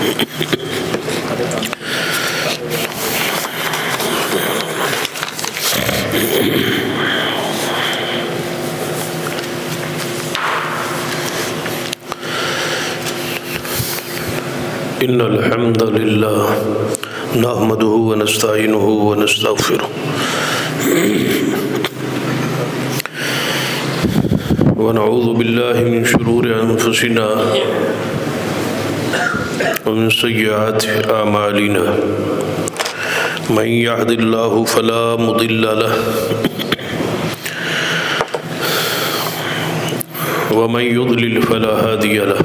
إن الحمد لله نحمده ونستعينه ونستغفره ونعوذ بالله من شرور أنفسنا ومن سيئات أعمالنا من يهد الله فلا مضل له ومن يضلل فلا هادي له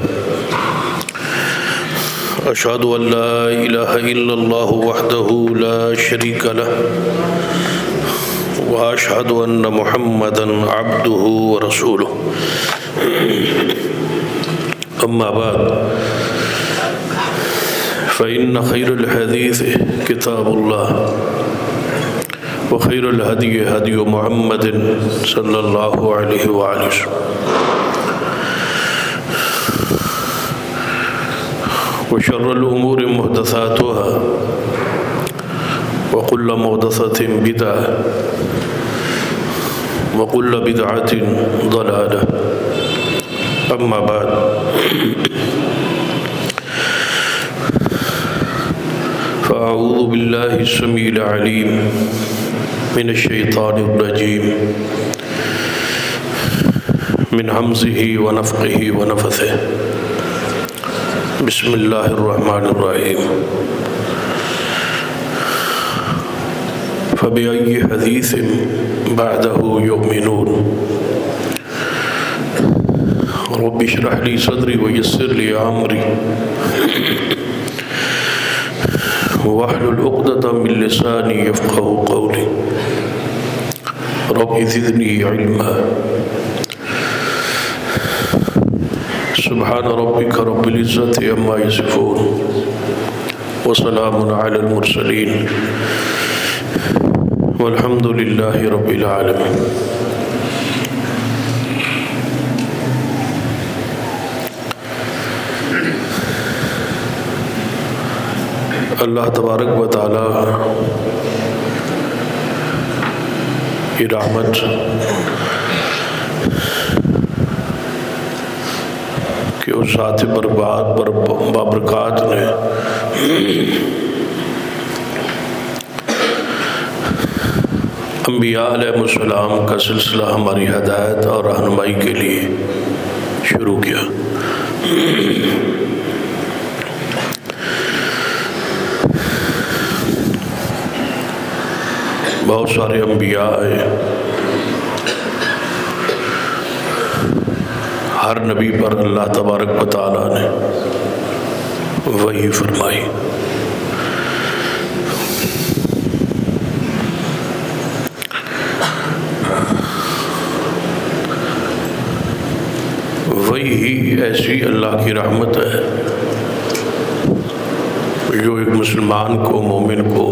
أشهد أن لا إله إلا الله وحده لا شريك له وأشهد أن محمدًا عبده ورسوله أما بعد فإن خير الحديث كتاب الله وخير الهدي هدي محمد صلى الله عليه وآله وسلم وشر الأمور محدثاتها وكل محدثة بدعة وكل بدعة ضلالة أما بعد فأعوذ بالله السميع العليم من الشيطان الرجيم من همزه ونفخه ونفثه بسم الله الرحمن الرحيم فبأي حديث بعده يؤمنون رب اشرح لي صدري ويسر لي أمري واحلل عقدة من لساني يفقهوا قولي رب زدني علما سبحان ربك رب العزة عما يصفون وسلام على المرسلين والحمد لله رب العالمين اللہ تبارک و تعالی کی رحمت کہ اس ذات بابرکات نے انبیاء علیہ السلام کا سلسلہ ہماری ہدایت اور رہنمائی کے لیے شروع کیا۔ بہت سارے انبیاء آئے، ہر نبی پر اللہ تبارک و تعالیٰ نے وحی فرمائی۔ وحی ایسی اللہ کی رحمت ہے جو ایک مسلمان کو، مومن کو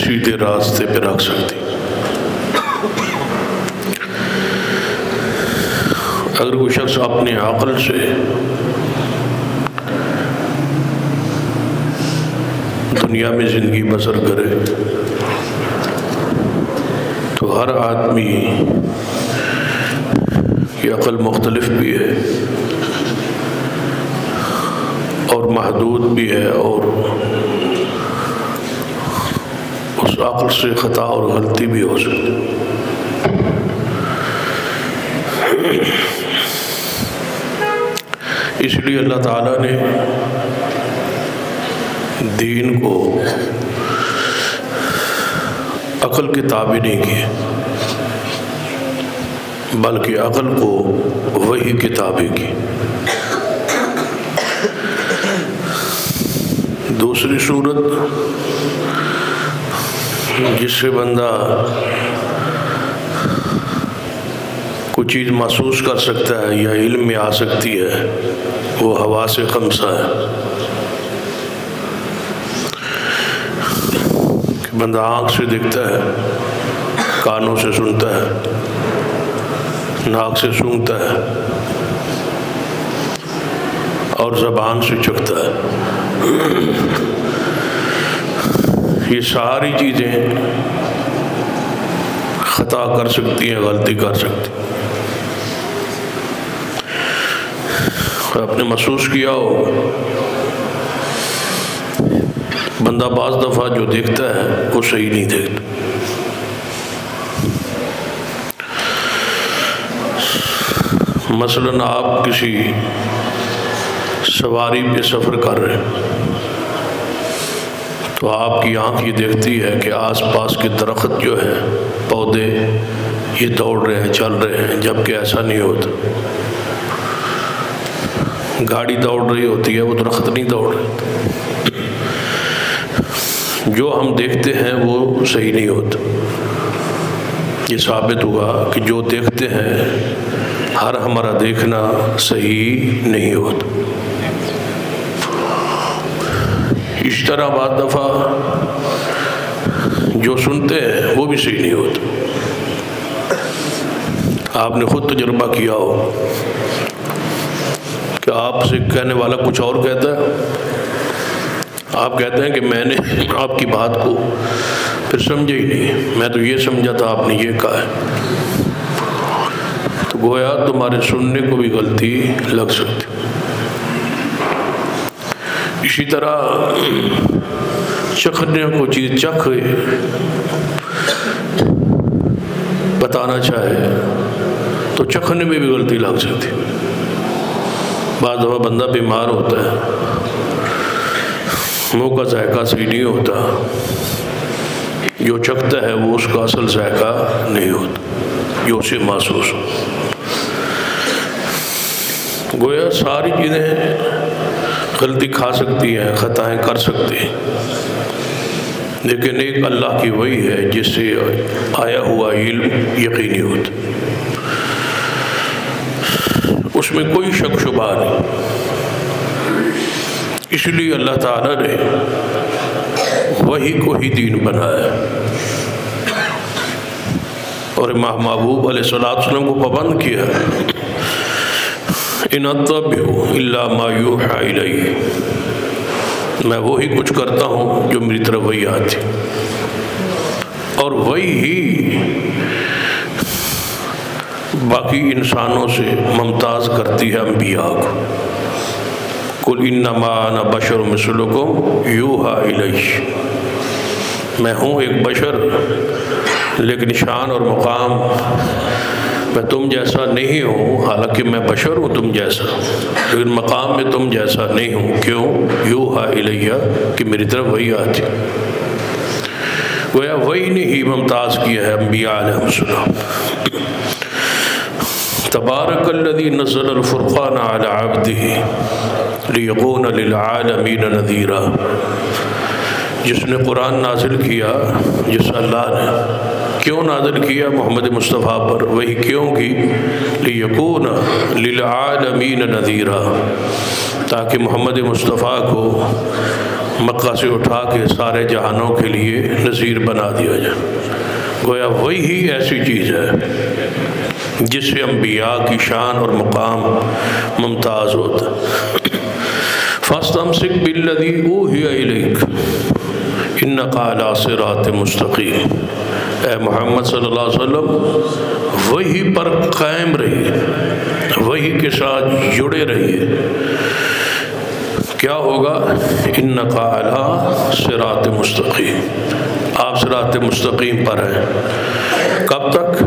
سیدھے راستے پہ رکھ سکتی۔ اگر کوئی شخص اپنے عقل سے دنیا میں زندگی بسر کرے تو ہر آدمی کی عقل مختلف بھی ہے اور محدود بھی ہے، اور اس عقل سے خطا اور غلطی بھی ہو سکتی۔ اس لیے اللہ تعالیٰ نے دین کو عقل کے تابع نہیں کیا، بلکہ عقل کو وحی کے تابع کی۔ دوسری صورت جس سے بندہ کوئی چیز محسوس کر سکتا ہے یا علم میں آ سکتی ہے وہ حواس خمسہ ہے کہ بندہ آنکھ سے دیکھتا ہے، کانوں سے سنتا ہے، ناک سے سونگتا ہے اور زبان سے چکھتا ہے۔ یہ ساری چیزیں خطا کر سکتی ہیں، غلطی کر سکتی ہیں۔ آپ نے محسوس کیا ہو بندہ بعض دفعہ جو دیکھتا ہے وہ صحیح نہیں دیکھتا۔ مثلاً آپ کسی سواری پہ سفر کر رہے ہیں تو آپ کی آنکھ یہ دیکھتی ہے کہ آس پاس کے درخت جو ہے، پودے، یہ دوڑ رہے ہیں، چل رہے ہیں، جبکہ ایسا نہیں ہوتا۔ گاڑی دوڑ رہی ہوتی ہے، وہ درخت نہیں دوڑ رہے۔ جو ہم دیکھتے ہیں وہ صحیح نہیں ہوتا۔ یہ ثابت ہوا کہ جو دیکھتے ہیں ہر ہمارا دیکھنا صحیح نہیں ہوتا۔ اس طرح بعض دفعہ جو سنتے ہیں وہ بھی صحیح نہیں ہوتا۔ آپ نے خود تجربہ کیا ہو کہ آپ سے کہنے والا کچھ اور کہتا ہے، آپ کہتے ہیں کہ میں نے آپ کی بات کو پھر سمجھے ہی نہیں، میں تو یہ سمجھا تھا آپ نے یہ کہا ہے۔ تو گویا تمہارے سننے کو بھی غلطی لگ سکتی۔ اسی طرح چکھنے کو چیز چکھ بتانا چاہے تو چکھنے میں بھی غلطی لگ سکتی۔ بعض دفعہ بندہ بیمار ہوتا ہے، منہ کا ذائقہ صحیح نہیں ہوتا، جو چکھتا ہے وہ اس کا اصل ذائقہ نہیں ہوتا جو اسے محسوس ہو۔ گویا ساری چیزیں غلطی کھا سکتی ہیں، خطائیں کر سکتی ہیں، لیکن ایک اللہ کی وحی ہے جس سے آیا ہوا علم یقینی ہوتا، اس میں کوئی شک شبہ نہیں۔ اس لیے اللہ تعالیٰ نے وحی کو ہی دین بنایا اور امام محبوب علیہ السلام کو پابند کیا، ان اتبع الا ما یوحی الی، میں وہی کچھ کرتا ہوں جو میری طرف وحی آتی، اور وہی ہی باقی انسانوں سے ممتاز کرتی ہے انبیاء کو۔ قل انما انا بشر مثلکم یوحی الی، میں ہوں ایک بشر لیکن شان اور مقام میں تم جیسا نہیں ہوں، حالانکہ میں بشر ہوں تم جیسا، لیکن مقام میں تم جیسا نہیں ہوں۔ کیوں؟ یوحی الی، کہ میری طرف وحی آتی۔ گویا وحی نے ہی ممتاز کیا ہے انبیاء علیہ السلام۔ تبارک الذی نزل الفرقان علی عبدہ لیکون للعالمین نذیرا، جس نے قرآن نازل کیا، جس اللہ نے کیوں نازل کیا محمد مصطفیٰ پر، وہی کیوں کی؟ لیکون للعالمین نذیرا، تاکہ محمد مصطفیٰ کو مکہ سے اٹھا کے سارے جہانوں کے لیے نذیر بنا دیا جائے۔ گویا وہی ہی ایسی چیز ہے جس سے انبیاء کی شان اور مقام ممتاز ہوتا۔ فاستمسک بالذی اوحی الیک انک علی صراط مستقیم، اے محمد صلی اللہ علیہ وسلم وہی پر قائم رہیے، وہی کے ساتھ جڑے رہیے۔ کیا ہوگا؟ انک علی صراط مستقیم، آپ صراط مستقیم پر ہیں۔ کب تک؟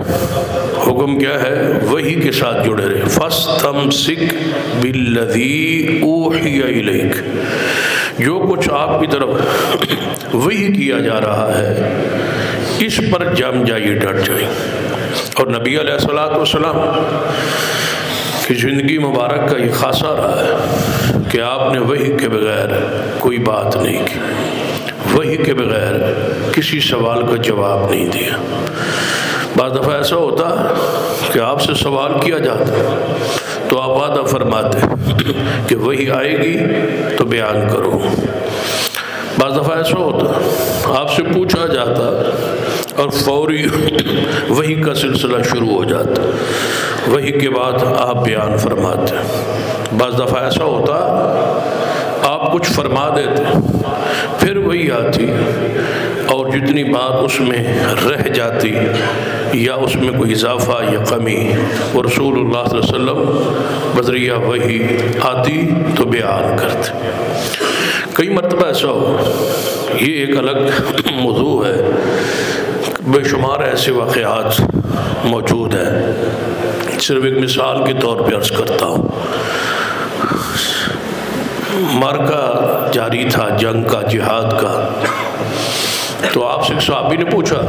حکم کیا ہے؟ وہی کے ساتھ جڑے رہے۔ فاستمسک بالذی اوحی الیک، جو کچھ آپ کی طرف وہی کیا جا رہا ہے اس پر جم جائیے، ڈٹ جائیے۔ اور نبی علیہ السلام کی زندگی مبارک کا یہ خاصہ رہا ہے کہ آپ نے وحی کے بغیر کوئی بات نہیں کی، وحی کے بغیر کسی سوال کا جواب نہیں دیا۔ بعض دفعہ ایسا ہوتا کہ آپ سے سوال کیا جاتا تو آپ وعدہ فرماتے کہ وحی آئے گی تو بیان کرو۔ بعض دفعہ ایسا ہوتا آپ سے پوچھا جاتا اور فوری وحی کا سلسلہ شروع ہو جاتا، وحی کے بعد آپ بیان فرماتے۔ بعض دفعہ ایسا ہوتا آپ کچھ فرما دیتے پھر وہی آتی اور جتنی بات اس میں رہ جاتی یا اس میں کوئی اضافہ یا کمی وہ رسول اللہ صلی اللہ علیہ وسلم بذریعہ وہی آتی تو بیان کرتے۔ کئی مرتبہ ایسا ہو، یہ ایک الگ موضوع ہے، بے شمار ایسے واقعات موجود ہیں۔ صرف ایک مثال کے طور پہ عرض کرتا ہوں، معرکہ جاری تھا، جنگ کا، جہاد کا، تو آپ سے ایک صحابی نے پوچھا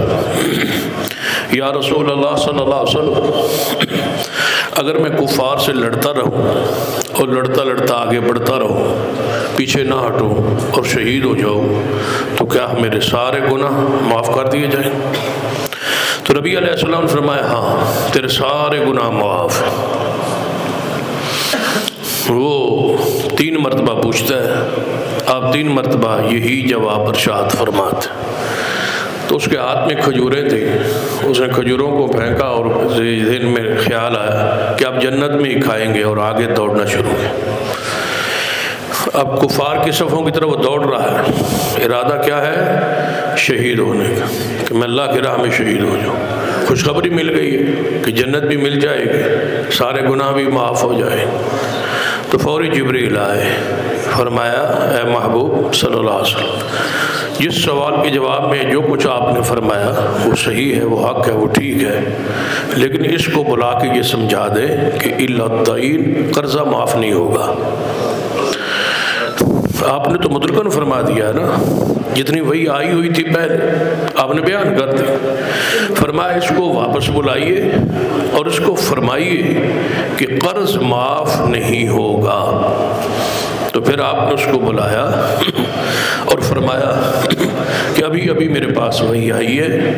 یا رسول اللہ صلی اللہ علیہ وسلم، اگر میں کفار سے لڑتا رہوں اور لڑتا لڑتا آگے بڑھتا رہوں، پیچھے نہ ہٹوں اور شہید ہو جاؤں تو کیا میرے سارے گناہ معاف کر دیے جائیں؟ تو نبی علیہ السلام نے فرمایا ہاں تیرے سارے گناہ معاف ہیں۔ وہ 3 مرتبہ پوچھتا ہے، آپ 3 مرتبہ یہی جواب ارشاد فرماتے۔ تو اس کے ہاتھ میں کھجوریں تھیں، اس نے کھجوروں کو پھینکا اور ذہن میں خیال آیا کہ آپ جنت میں ہی کھائیں گے اور آگے دوڑنا شروع کیا۔ اب کفار کی صفوں کی طرف وہ دوڑ رہا ہے، ارادہ کیا ہے؟ شہید ہونے کا، کہ میں اللہ کی راہ میں شہید ہو جاؤں۔ خوشخبری مل گئی ہے کہ جنت بھی مل جائے گی، سارے گناہ بھی معاف ہو جائیں۔ تو فوری جبریل آئے، فرمایا اے محبوب صلی اللہ علیہ وسلم، جس سوال کے جواب میں جو کچھ آپ نے فرمایا وہ صحیح ہے، وہ حق ہے، وہ ٹھیک ہے، لیکن اس کو بلا کے یہ سمجھا دے کہ الا الدین، قرضہ معاف نہیں ہوگا۔ آپ نے تو مطلقاً فرما دیا ہے نا، جتنی وہی آئی ہوئی تھی پہلے آپ نے بیان کر دی۔ فرمایا اس کو واپس بلائیے اور اس کو فرمائیے کہ قرض معاف نہیں ہوگا۔ تو پھر آپ نے اس کو بلایا اور فرمایا کہ ابھی ابھی میرے پاس وہی آئی ہے،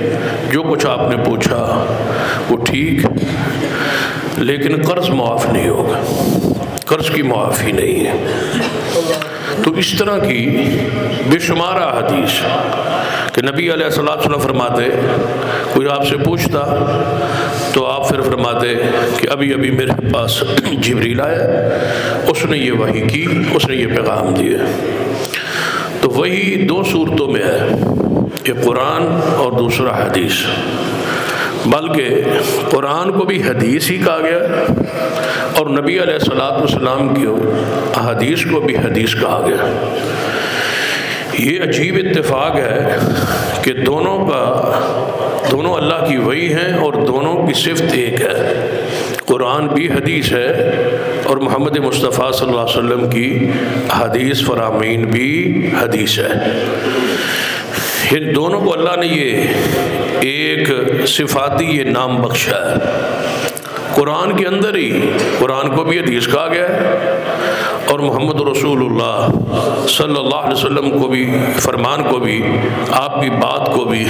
جو کچھ آپ نے پوچھا وہ ٹھیک، لیکن قرض معاف نہیں ہوگا، قرض کی معافی نہیں ہے۔ تو اس طرح کی بے شمار حدیث کہ نبی علیہ السلام فرماتے، کوئی آپ سے پوچھتا تو آپ پھر فرماتے کہ ابھی ابھی میرے پاس جبریل آیا، اس نے یہ وحی کی، اس نے یہ پیغام دیے۔ تو وہی 2 صورتوں میں ہے، ایک قرآن اور دوسرا حدیث، بلکہ قرآن کو بھی حدیث ہی کہا گیا اور نبی علیہ السلام کی احادیث کو بھی حدیث کہا گیا۔ یہ عجیب اتفاق ہے کہ دونوں اللہ کی وحی ہیں اور دونوں کی صفت ایک ہے۔ قرآن بھی حدیث ہے اور محمد مصطفیٰ صلی اللہ علیہ وسلم کی حدیث فرامین بھی حدیث ہے۔ ان دونوں کو اللہ نے یہ ایک صفاتی یہ نام بخشا ہے۔ قرآن کے اندر ہی قرآن کو بھی حدیث کہا گیا ہے اور محمد رسول اللہ صلی اللہ علیہ وسلم کو بھی، فرمان کو بھی، آپ کی بات کو بھی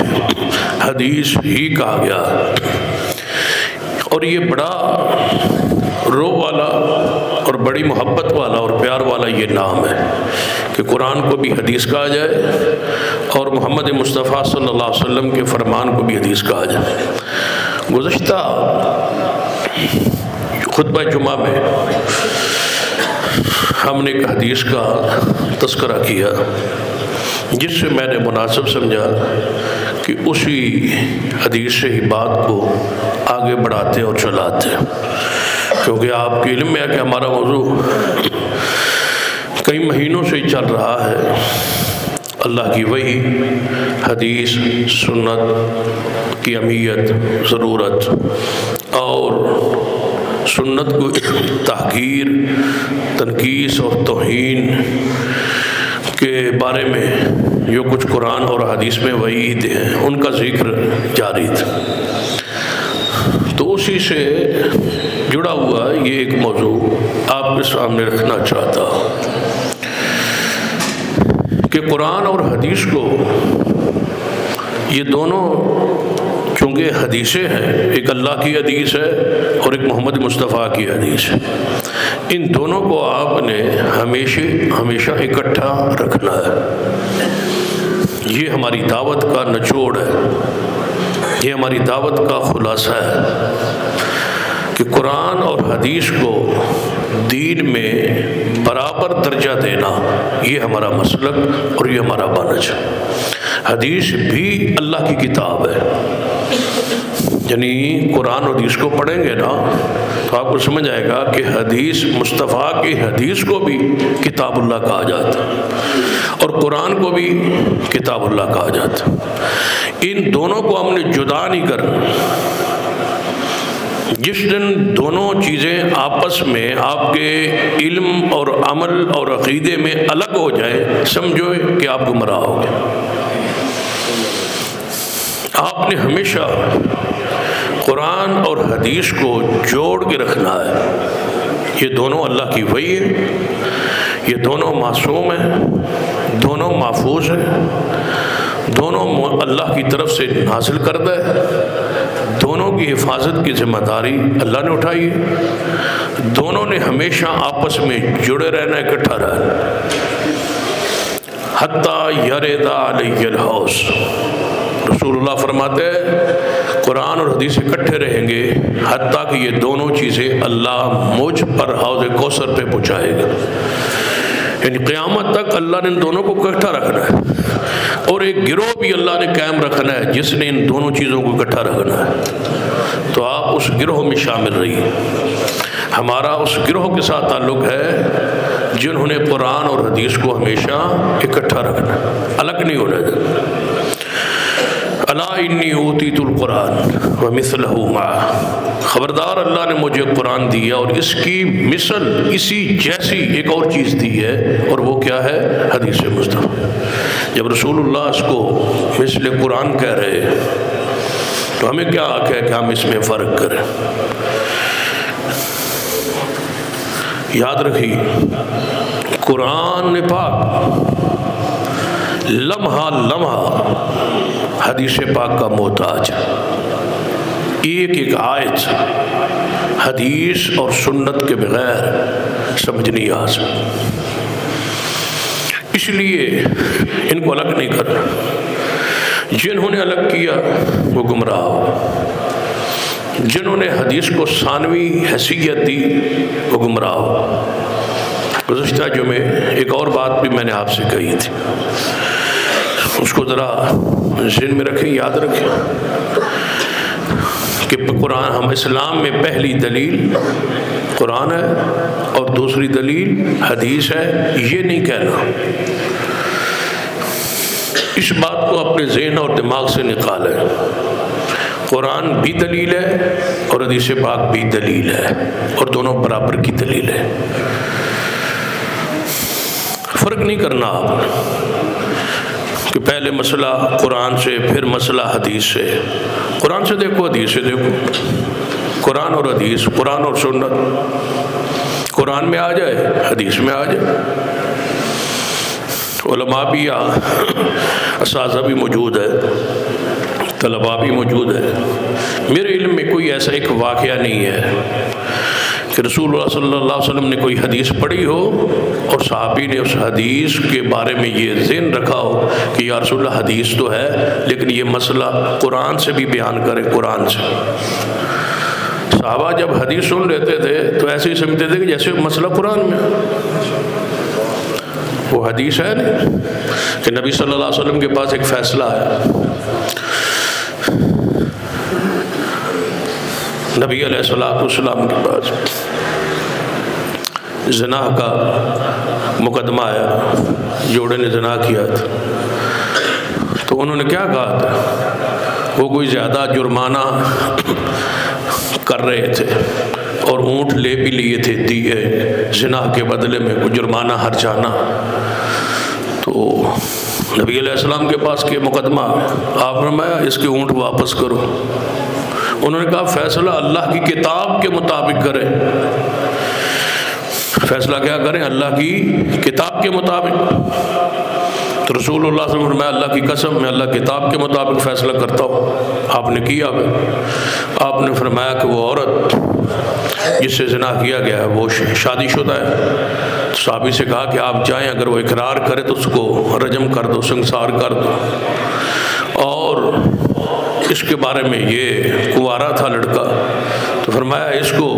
حدیث ہی کہا گیا۔ اور یہ بڑا روح والا اور بڑی محبت والا اور پیار والا یہ نام ہے کہ قرآن کو بھی حدیث کہا جائے اور محمد مصطفیٰ صلی اللہ علیہ وسلم کے فرمان کو بھی حدیث کہا جائے۔ گزشتہ خطبہ جمعہ میں ہم نے ایک حدیث کا تذکرہ کیا جس سے میں نے مناسب سمجھا کہ اسی حدیث سے ہی بات کو آگے بڑھاتے اور چلاتے، کیونکہ آپ کے علم میں ہے کہ ہمارا موضوع کئی مہینوں سے چل رہا ہے، اللہ کی وحی، حدیث، سنت کی اہمیت، ضرورت اور سنت کو تحقیر، تنقیص اور توہین کے بارے میں جو کچھ قرآن اور حدیث میں وعید ہیں ان کا ذکر جاری تھا۔ تو اسی سے جڑا ہوا یہ ایک موضوع آپ کے سامنے رکھنا چاہتا ہوں کہ قرآن اور حدیث کو یہ دونوں چونکہ حدیثیں ہیں، ایک اللہ کی حدیث ہے اور ایک محمد مصطفیٰ کی حدیث ہے، ان دونوں کو آپ نے ہمیشہ اکٹھا رکھنا ہے۔ یہ ہماری دعوت کا نچوڑ ہے، یہ ہماری دعوت کا خلاصہ ہے کہ قرآن اور حدیث کو دین میں برابر درجہ دینا، یہ ہمارا مسلک اور یہ ہمارا منہج۔ حدیث بھی اللہ کی کتاب ہے، یعنی قرآن اور حدیث کو پڑھیں گے نا تو آپ کو سمجھ آئے گا کہ حدیث مصطفیٰ کی حدیث کو بھی کتاب اللہ کہا جاتا اور قرآن کو بھی کتاب اللہ کہا جاتا۔ ان دونوں کو ہم نے جدا نہیں کرنا۔ جس دن دونوں چیزیں آپس میں آپ کے علم اور عمل اور عقیدے میں الگ ہو جائے، سمجھو کہ آپ گمراہ ہو گئے۔ آپ نے ہمیشہ قرآن اور حدیث کو جوڑ کے رکھنا ہے۔ یہ دونوں اللہ کی وحی ہے، یہ دونوں معصوم ہیں، دونوں محفوظ ہیں، دونوں اللہ کی طرف سے نازل کردہ ہے، دونوں کی حفاظت کی ذمہ داری اللہ نے اٹھائی ہے، دونوں نے ہمیشہ آپس میں جڑے رہنا، اکٹھا رہنا۔ حتیٰ یرد علی الحوض، رسول اللہ فرماتے ہیں قرآن اور حدیث اکٹھے رہیں گے حتیٰ کہ یہ دونوں چیزیں اللہ مجھ پر حوض کوثر پہ پہنچائے گا۔ یعنی قیامت تک اللہ نے ان دونوں کو اکٹھا رکھنا ہے، اور ایک گروہ بھی اللہ نے قائم رکھنا ہے جس نے ان دونوں چیزوں کو اکٹھا رکھنا ہے۔ تو آپ اس گروہ میں شامل رہیے۔ ہمارا اس گروہ کے ساتھ تعلق ہے جنہوں نے قرآن اور حدیث کو ہمیشہ اکٹھا رکھنا ہے، الگ نہیں ہونا دینا۔ الا انی اوتیت القرآن ومثلہ معہ، خبردار اللہ نے مجھے قرآن دیا اور اس کی مثل، اسی جیسی ایک اور چیز دی ہے، اور وہ کیا ہے؟ حدیث مصطفیٰ۔ جب رسول اللہ اس کو مثل قرآن کہہ رہے تو ہمیں کیا حق ہے کہ ہم اس میں فرق کریں؟ یاد رکھیے قرآن پاک لمحہ لمحہ حدیث پاک کا محتاج ہے۔ ایک ایک آیت حدیث اور سنت کے بغیر سمجھ نہیں آ سکتی، اس لیے ان کو الگ نہیں کرنا۔ جنہوں نے الگ کیا وہ گمراہ ہو، جنہوں نے حدیث کو ثانوی حیثیت دی وہ گمراہ ہو۔ گزشتہ جمعے ایک اور بات بھی میں نے آپ سے کہی تھی، اس کو ذرا ذہن میں رکھیں، یاد رکھیں کہ قرآن، ہم اسلام میں پہلی دلیل قرآن ہے اور دوسری دلیل حدیث ہے، یہ نہیں کہنا۔ اس بات کو اپنے ذہن اور دماغ سے نکالیں۔ قرآن بھی دلیل ہے اور حدیث پاک بھی دلیل ہے، اور دونوں برابر کی دلیل ہے۔ فرق نہیں کرنا آپ کہ پہلے مسئلہ قرآن سے پھر مسئلہ حدیث سے۔ قرآن سے دیکھو، حدیث سے دیکھو، قرآن اور حدیث، قرآن اور سنت، قرآن میں آ جائے حدیث میں آ جائے۔ علماء بھی اساتذہ بھی موجود ہے، طلباء بھی موجود ہے۔ میرے علم میں کوئی ایسا ایک واقعہ نہیں ہے کہ رسول اللہ صلی اللہ علیہ وسلم نے کوئی حدیث پڑھی ہو اور صحابی نے اس حدیث کے بارے میں یہ ذہن رکھا ہو کہ یا رسول اللہ حدیث تو ہے لیکن یہ مسئلہ قرآن سے بھی بیان کرے۔ قرآن سے صحابہ جب حدیث سن لیتے تھے تو ایسے ہی سمجھتے تھے کہ جیسے مسئلہ قرآن میں، وہ حدیث ہے نہیں کہ نبی صلی اللہ علیہ وسلم کے پاس ایک فیصلہ ہے۔ نبی علیہ السلام کے پاس زنا کا مقدمہ آیا، جوڑے نے زنا کیا تھا، تو انہوں نے کیا کہا تھا؟ وہ کوئی زیادہ جرمانہ کر رہے تھے اور اونٹ لے بھی لیے تھے دیے زنا کے بدلے میں، کوئی جرمانہ ہر جانا۔ تو نبی علیہ السلام کے پاس کے مقدمہ، آپ فرمایا اس کے اونٹ واپس کرو۔ انہوں نے کہا فیصلہ اللہ کی کتاب کے مطابق کریں۔ فیصلہ کیا کریں؟ اللہ کی کتاب کے مطابق۔ تو رسول اللہ صلی اللہ علیہ وسلم نے فرمایا اللہ کی قسم میں اللہ کتاب کے مطابق فیصلہ کرتا ہوں۔ آپ نے کیا؟ آپ نے فرمایا کہ وہ عورت جس سے زنا کیا گیا ہے وہ شادی شدہ ہے۔ صحابی سے کہا کہ آپ جائیں، اگر وہ اقرار کرے تو اس کو رجم کر دو، سنسار کر دو۔ اور اس کے بارے میں یہ کنوارا تھا لڑکا، تو فرمایا اس کو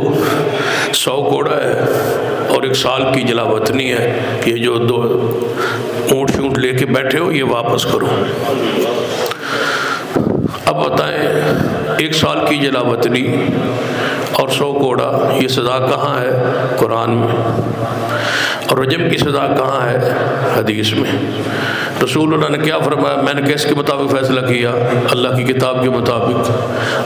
100 گھوڑا ہے اور 1 سال کی جلا وطنی ہے، یہ جو 2 اونٹ شونٹ لے کے بیٹھے ہو یہ واپس کرو۔ اب بتائیں 1 سال کی جلا وطنی اور 100 گھوڑا، یہ سزا کہاں ہے؟ قرآن میں۔ اور رجم کی سزا کہاں ہے؟ حدیث میں۔ رسول اللہ نے کیا فرمایا؟ میں نے کس کے مطابق فیصلہ کیا؟ اللہ کی کتاب کے مطابق۔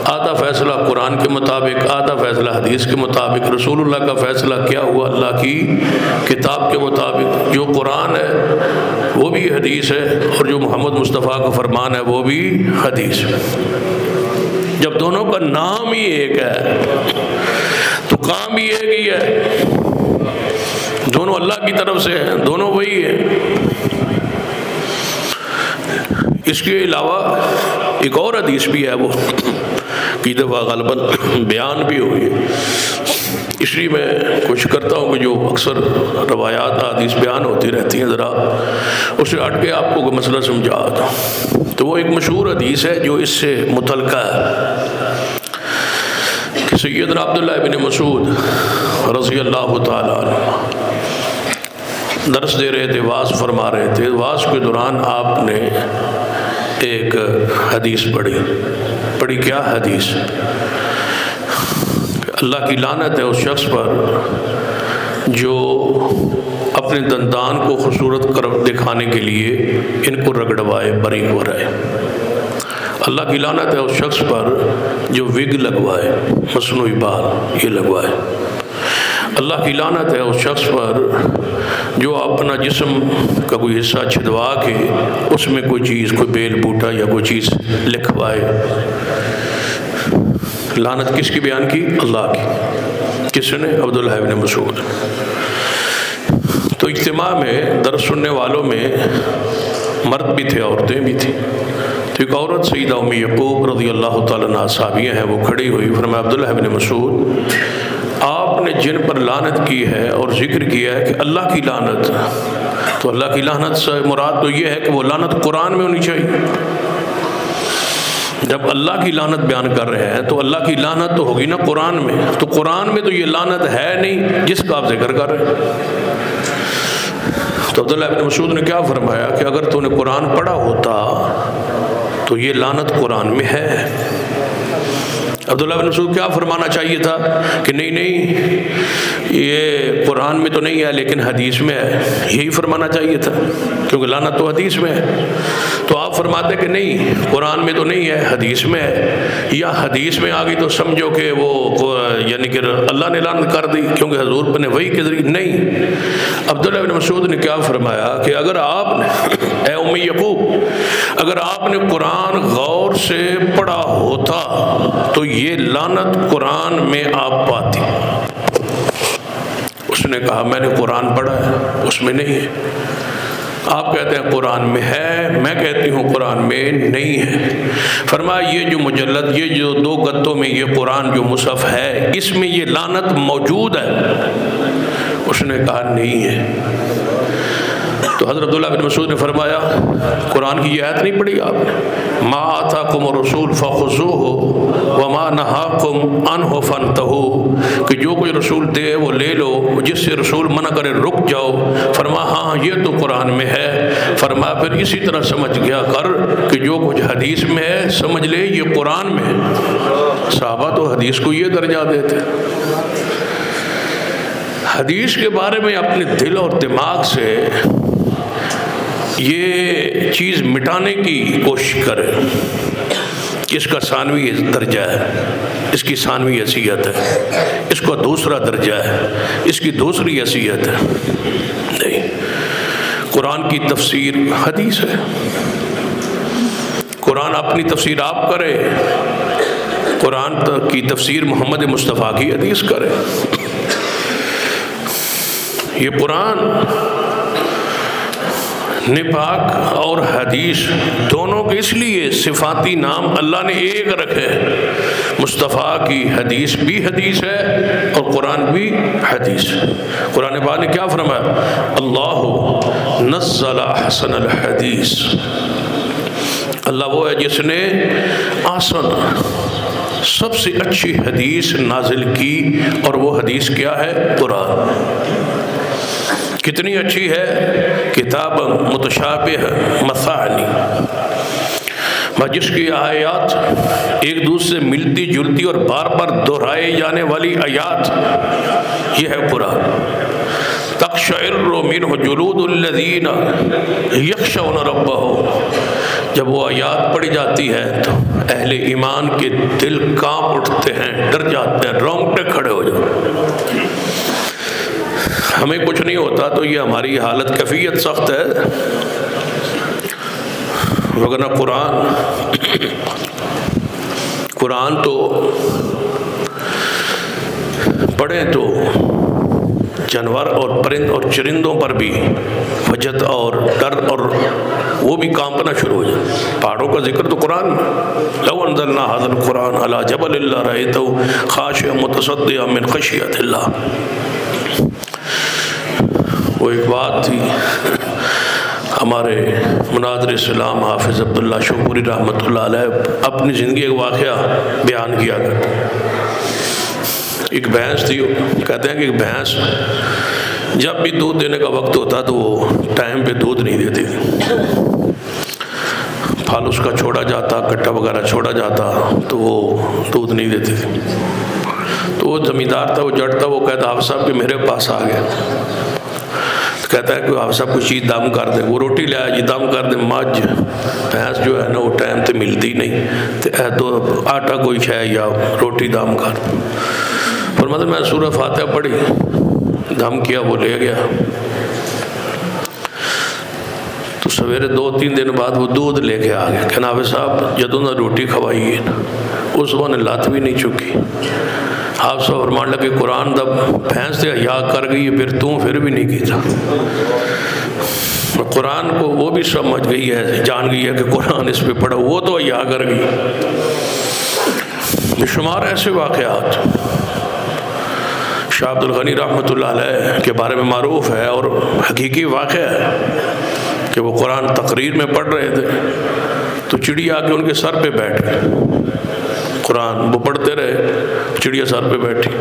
آدھا فیصلہ قرآن کے مطابق، آدھا فیصلہ حدیث کے مطابق۔ رسول اللہ کا فیصلہ کیا ہوا؟ اللہ کی کتاب کے مطابق۔ جو قرآن ہے وہ بھی حدیث ہے، اور جو محمد مصطفیٰ کا فرمان ہے وہ بھی حدیث ہے۔ جب دونوں کا نام ہی ایک ہے تو کام بھی ایک ہی ہے، دونوں اللہ کی طرف سے ہیں، دونوں وہی ہیں۔ اس کے علاوہ ایک اور حدیث بھی ہے، وہ کی دفعہ غالباً بیان بھی ہوئی ہے، اس لیے میں کوشش کرتا ہوں کہ جو اکثر روایات حدیث بیان ہوتی رہتی ہیں ذرا اسے ہٹ کے آپ کو کوئی مسئلہ سمجھا دوں۔ تو وہ ایک مشہور حدیث ہے جو اس سے متعلقہ ہے کہ سیدنا عبداللہ بن مسعود رضی اللہ تعالیٰ عنہ درس دے رہے تھے، وعظ فرما رہے تھے۔ وعظ کے دوران آپ نے ایک حدیث پڑھی کیا حدیث؟ اللہ کی لعنت ہے اس شخص پر جو اپنے دندان کو خوبصورت دکھانے کے لیے ان کو رگڑوائے، باریک ہو رہے۔ اللہ کی لعنت ہے اس شخص پر جو وگ لگوائے، مصنوعی بال یہ لگوائے۔ اللہ کی لعنت ہے اس شخص پر جو اپنا جسم کا کوئی حصہ چھدوا کے اس میں کوئی چیز، کوئی بیل بوٹا یا کوئی چیز لکھوائے۔ لعنت کس کی بیان کی؟ اللہ کی۔ کس نے؟ عبداللہ بن مسعود۔ تو اجتماع میں درس سننے والوں میں مرد بھی تھے، عورتیں بھی تھیں۔ تو ایک عورت سیدہ ام یعقوب رضی اللہ تعالیٰ عنہا صحابیہ ہیں، وہ کھڑی ہوئی، فرمایا عبداللہ بن مسعود آپ نے جن پر لعنت کی ہے اور ذکر کیا ہے کہ اللہ کی لعنت، تو اللہ کی لعنت سے مراد تو یہ ہے کہ وہ لعنت قرآن میں ہونی چاہیے۔ جب اللہ کی لعنت بیان کر رہے ہیں تو اللہ کی لعنت تو ہوگی نا قرآن میں، تو قرآن میں تو یہ لعنت ہے نہیں جس کا آپ ذکر کر رہے ہیں۔ تو عبداللہ بن مسعود نے کیا فرمایا کہ اگر تو نے قرآن پڑھا ہوتا تو یہ لعنت قرآن میں ہے۔ عبداللہ بن مسعود کیا فرمانا چاہیے تھا کہ نہیں یہ قرآن میں تو نہیں ہے لیکن حدیث میں ہے، یہی فرمانا چاہیے تھا کیونکہ لعنت تو حدیث میں ہے۔ تو آپ فرماتے کہ نہیں قرآن میں تو نہیں ہے، حدیث میں ہے، یا حدیث میں آگئی تو سمجھو کہ وہ یعنی کہ اللہ نے لعنت کر دی کیونکہ حضور نے وحی کے ذریعے۔ نہیں، عبداللہ بن مسعود نے کیا فرمایا کہ اگر آپ نے اے ام یعقوب اگر آپ نے قرآن غور سے پڑھا ہوتا تو یہ لعنت قرآن میں آپ پاتی۔ اس نے کہا میں نے قرآن پڑھا ہے، اس میں نہیں ہے۔ آپ کہتے ہیں قرآن میں ہے، میں کہتی ہوں قرآن میں نہیں ہے۔ فرمایا یہ جو مجلد، یہ جو 2 گتوں میں یہ قرآن جو مصحف ہے اس میں یہ لعنت موجود ہے؟ اس نے کہا نہیں ہے۔ تو حضرت عبداللہ بن مسعود نے فرمایا قرآن کی یہ آیت نہیں پڑھی آپ نے؟ ما آتاکم الرسول فخذوہ وما نہاکم عنہ فانتہوا، کہ جو کوئی رسول دے وہ لے لو، جس سے رسول منع کرے رک جاؤ۔ فرمایا ہاں یہ تو قرآن میں ہے۔ فرمایا پھر اسی طرح سمجھ گیا کر کہ جو کچھ حدیث میں ہے سمجھ لے یہ قرآن میں ہے۔ صحابہ تو حدیث کو یہ درجہ دیتے، حدیث کے بارے میں اپنے دل اور دماغ سے یہ چیز مٹانے کی کوشش کرے۔ اس کا ثانوی درجہ ہے، اس کی ثانوی حیثیت ہے، اس کا دوسرا درجہ ہے، اس کی دوسری حیثیت ہے۔ نہیں، قرآن کی تفسیر حدیث ہے۔ قرآن اپنی تفسیر آپ کرے، قرآن کی تفسیر محمد مصطفیٰ کی حدیث کرے۔ یہ قرآن نے پاک اور حدیث دونوں کے اس لیے صفاتی نام اللہ نے ایک رکھے، مصطفیٰ کی حدیث بھی حدیث ہے اور قرآن بھی حدیث۔ قرآن پاک نے کیا فرمایا؟ اللہ نزل احسن الحدیث، اللہ وہ ہے جس نے احسن سب سے اچھی حدیث نازل کی، اور وہ حدیث کیا ہے؟ قرآن۔ کتنی اچھی ہے؟ کتاب متشابہ مثانی، جس کی آیات ایک دوسرے سے ملتی جلتی اور بار بار دہرائے جانے والی آیات، یہ ہے قرآن۔ تقشعر منہ جلود الذین یخشون ربہم، جب وہ آیات پڑھی جاتی ہے تو اہل ایمان کے دل کانپ اٹھتے ہیں، ڈر جاتے ہیں، رونگٹے کھڑے ہو جاتے ہیں۔ ہمیں کچھ نہیں ہوتا تو یہ ہماری حالت کیفیت سخت ہے، وگرنہ قرآن تو پڑھیں تو جانور اور پرند اور چرندوں پر بھی وجد اور ڈر اور وہ بھی کانپنا شروع ہو جائے۔ پہاڑوں کا ذکر تو قرآن میں، لو انزلنا ھذا القرآن علی جبل لرأیتہ خاشعا متصدعا من خشیۃ اللہ۔ وہ ایک بات تھی، ہمارے مناظر اسلام حافظ عبداللہ شوپوری رحمۃ اللہ علیہ اپنی زندگی ایک واقعہ بیان کیا کرتے۔ ایک بھینس تھی، کہتے ہیں کہ ایک بھینس جب بھی دودھ دینے کا وقت ہوتا تو وہ ٹائم پہ دودھ نہیں دیتی تھی، پھل اس کا چھوڑا جاتا، کٹا وغیرہ چھوڑا جاتا تو وہ دودھ نہیں دیتی تھی۔ تو وہ زمیندار تھا، وہ جٹ تھا، وہ کہتا حافظ صاحب کہ میرے پاس آ گیا، کہتا ہے کہ حافظ صاحب کچھ چیز دم کر دے، وہ روٹی لے آیا جی دم کر دے، مجھ بھینس جو ہے نا وہ ٹائم تے ملتی نہیں، تو آٹا کوئی ہے یا روٹی دم کر دے۔ پر مطلب میں سورہ فاتحہ پڑھی، دم کیا، وہ لے گیا۔ تو سویرے 2-3 دن بعد وہ دودھ لے کے آ گیا، کہ حافظ صاحب جدوں نہ روٹی کھوائی ہے نا اس وہ نے لات بھی نہیں چکی۔ آپ سب فرمان لگے قرآن دا بھینس دے حیا کر گئی ہے، پھر بھی نہیں کیتا۔ قرآن کو وہ بھی سمجھ گئی ہے، جان گئی ہے کہ قرآن اس پہ پڑھا، وہ تو حیا کر گئی۔ بے شمار ایسے واقعات شاہ عبد الغنی رحمۃ اللہ علیہ کے بارے میں معروف ہے، اور حقیقی واقعہ ہے کہ وہ قرآن تقریر میں پڑھ رہے تھے تو چڑیا آ کے ان کے سر پہ بیٹھ گئی۔ قرآن وہ پڑھتے رہے، چڑیا سر پہ بیٹھی،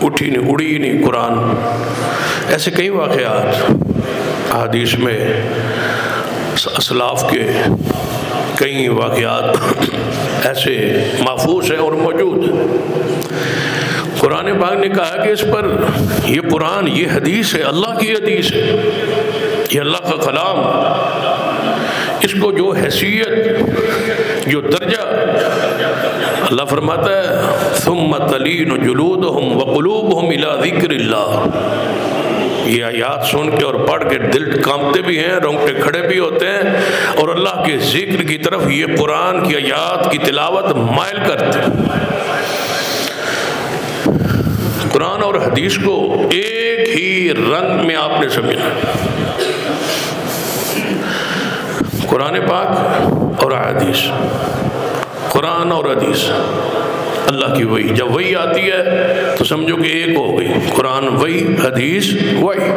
اٹھی نہیں، اڑی ہی نہیں قرآن۔ ایسے کئی واقعات حدیث میں اسلاف کے کئی واقعات ایسے محفوظ ہیں اور موجود ہیں۔ قرآن پاک نے کہا کہ اس پر یہ قرآن، یہ حدیث ہے، اللہ کی حدیث ہے، یہ اللہ کا کلام، اس کو جو حیثیت، جو درجہ، اللہ فرماتا ہے ثم تلین جلودہم وقلوبہم الی ذکر اللہ۔ یہ آیات سن کے اور پڑھ کے دل کانپتے بھی ہیں، رونگٹے کھڑے بھی ہوتے ہیں، اور اللہ کے ذکر کی طرف یہ قرآن کی آیات کی تلاوت مائل کرتے ہیں۔ قرآن اور حدیث کو ایک ہی رنگ میں آپ نے سمجھنا، قرآن پاک اور حدیث، قرآن اور حدیث اللہ کی وحی۔ جب وحی آتی ہے تو سمجھو کہ ایک ہو گئی، قرآن وحی، حدیث وحی۔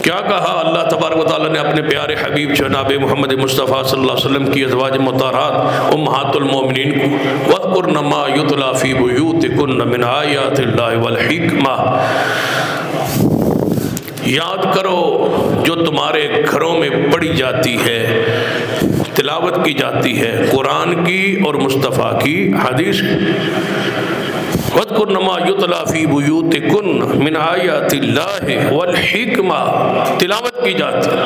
کیا کہا اللہ تبارک و تعالیٰ نے اپنے پیارے حبیب جناب محمد مصطفیٰ صلی اللہ علیہ وسلم کی ازواج مطہرات امہات المومنین کو وَاذْكُرْنَ مَا يُتْلَى فِي بُيُوتِكُنَّ مِنْ آیَاتِ اللَّهِ وَالْحِکْمَةِ، یاد کرو جو تمہارے گھروں میں پڑھی جاتی ہے، تلاوت کی جاتی ہے، قرآن کی اور مصطفیٰ کی حدیث کی۔ وَاذْكُرْنَ مَا يُتْلَى فِي بُيُوتِكُنَّ مِنْ آیَاتِ اللَّهِ وَالْحِکْمَةِ، تلاوت کی جاتی ہے،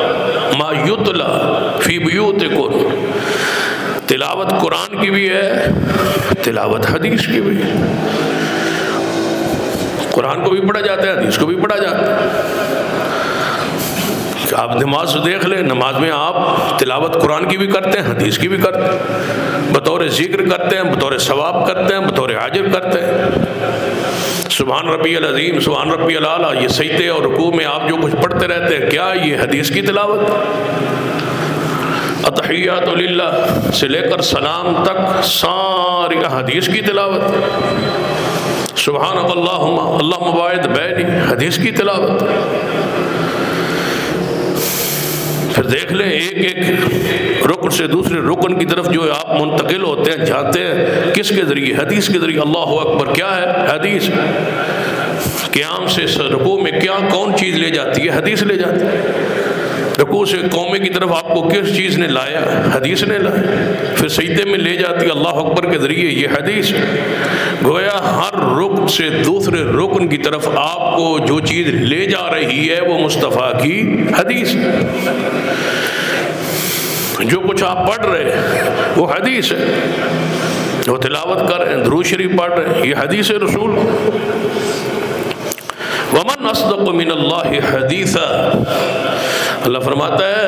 مَا يُتْلَى فِي بُيُوتِكُنَّ، تلاوت قرآن کی بھی ہے، تلاوت حدیث کی بھی ہے۔ قرآن کو بھی پڑھا جاتا ہے، حدیث کو بھی پڑھا جاتا ہے۔ آپ نماز دیکھ لیں، نماز میں آپ تلاوت قرآن کی بھی کرتے ہیں، حدیث کی بھی کرتے ہیں، بطور ذکر کرتے ہیں، بطور ثواب کرتے ہیں، بطور اجر کرتے ہیں۔ سبحان ربی العظیم، سبحان ربی الاعلیٰ، یہ سجدے اور رکوع میں آپ جو کچھ پڑھتے رہتے ہیں، کیا یہ حدیث کی تلاوت؟ التحیات للہ سے لے کر سلام تک ساری حدیث کی تلاوت۔ سبحانک اللہم اللہم باعث بینی، حدیث کی تلاوت۔ پھر دیکھ لیں ایک ایک رکن سے دوسرے رکن کی طرف جو آپ منتقل ہوتے ہیں جاتے ہیں کس کے ذریعے؟ حدیث کے ذریعے۔ اللہ اکبر کیا ہے؟ حدیث۔ قیام سے رکوع میں کیا کون چیز لے جاتی ہے؟ حدیث لے جاتی ہے۔ رکوع سے قومے کی طرف آپ کو کس چیز نے لایا؟ حدیث نے لایا۔ پھر سجدے میں لے جاتی ہے اللہ اکبر کے ذریعے، یہ حدیث۔ گویا ہر رکن سے دوسرے رکن کی طرف آپ کو جو چیز لے جا رہی ہے وہ مصطفیٰ کی حدیث۔ جو کچھ آپ پڑھ رہے ہیں وہ حدیث ہے، وہ تلاوت کر رہے ہیں، درود شریف پڑھ رہے ہیں، یہ حدیث رسول۔ ومن اصدق من اللہ حدیثا، اللہ فرماتا ہے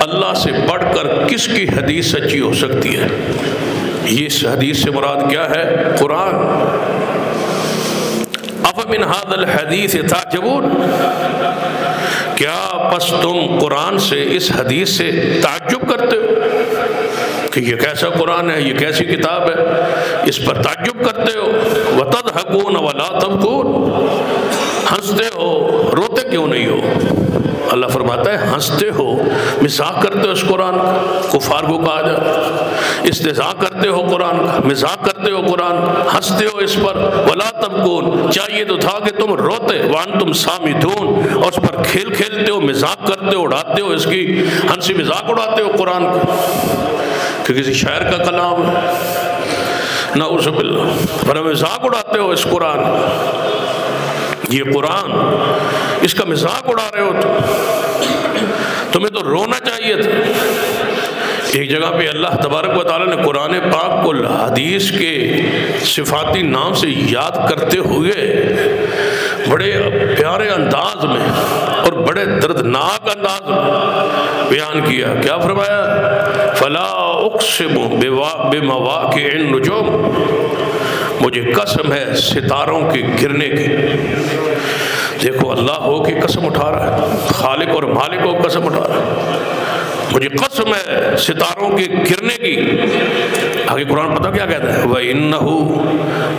اللہ سے بڑھ کر کس کی حدیث سچی ہو سکتی ہے؟ یہ اس حدیث سے مراد کیا ہے؟ قرآن۔ افمن ھذا الحدیث تعجبون، کیا پس تم قرآن سے اس حدیث سے تعجب کرتے ہو کہ یہ کیسا قرآن ہے، یہ کیسی کتاب ہے، اس پر تعجب کرتے ہو؟ وتضحکون ولا تبکون، ہنستے ہو روتے کیوں نہیں ہو؟ اللہ فرماتا ہے ہنستے ہو، مزاح کرتے ہو اس قرآن کا، کفار کو کہا جائے استہزاء کرتے ہو قرآن کا، مزاح کرتے ہو قرآن، ہنستے ہو اس پر۔ ولا تبکون، چاہیے تو تھا کہ تم روتے، وانتم صامتون، اور اس پر کھیل کھیلتے ہو، مزاح کرتے ہو، اڑاتے ہو، اس کی ہنسی مزاق اڑاتے ہو قرآن کا کہ کسی شاعر کا کلام ہے، نعوذ باللہ، پر مزاق اڑاتے ہو اس قرآن۔ یہ قرآن، اس کا مزاق اڑا رہے ہو تمہیں تو رونا چاہیے تھا۔ ایک جگہ پہ اللہ تبارک و تعالیٰ نے قرآن پاک کو حدیث کے صفاتی نام سے یاد کرتے ہوئے بڑے پیارے انداز میں اور بڑے دردناک انداز میں بیان کیا۔ کیا فرمایا؟ فلا اقسم بمواقع النجوم، مجھے قسم ہے ستاروں کے گرنے کی۔ دیکھو اللہ ہو کے قسم اٹھا رہا ہے، خالق اور مالک ہو قسم اٹھا رہا ہے، مجھے قسم ہے ستاروں کے گرنے کی۔ آگے قرآن پتہ کیا کہتا ہے؟ وَإِنَّهُ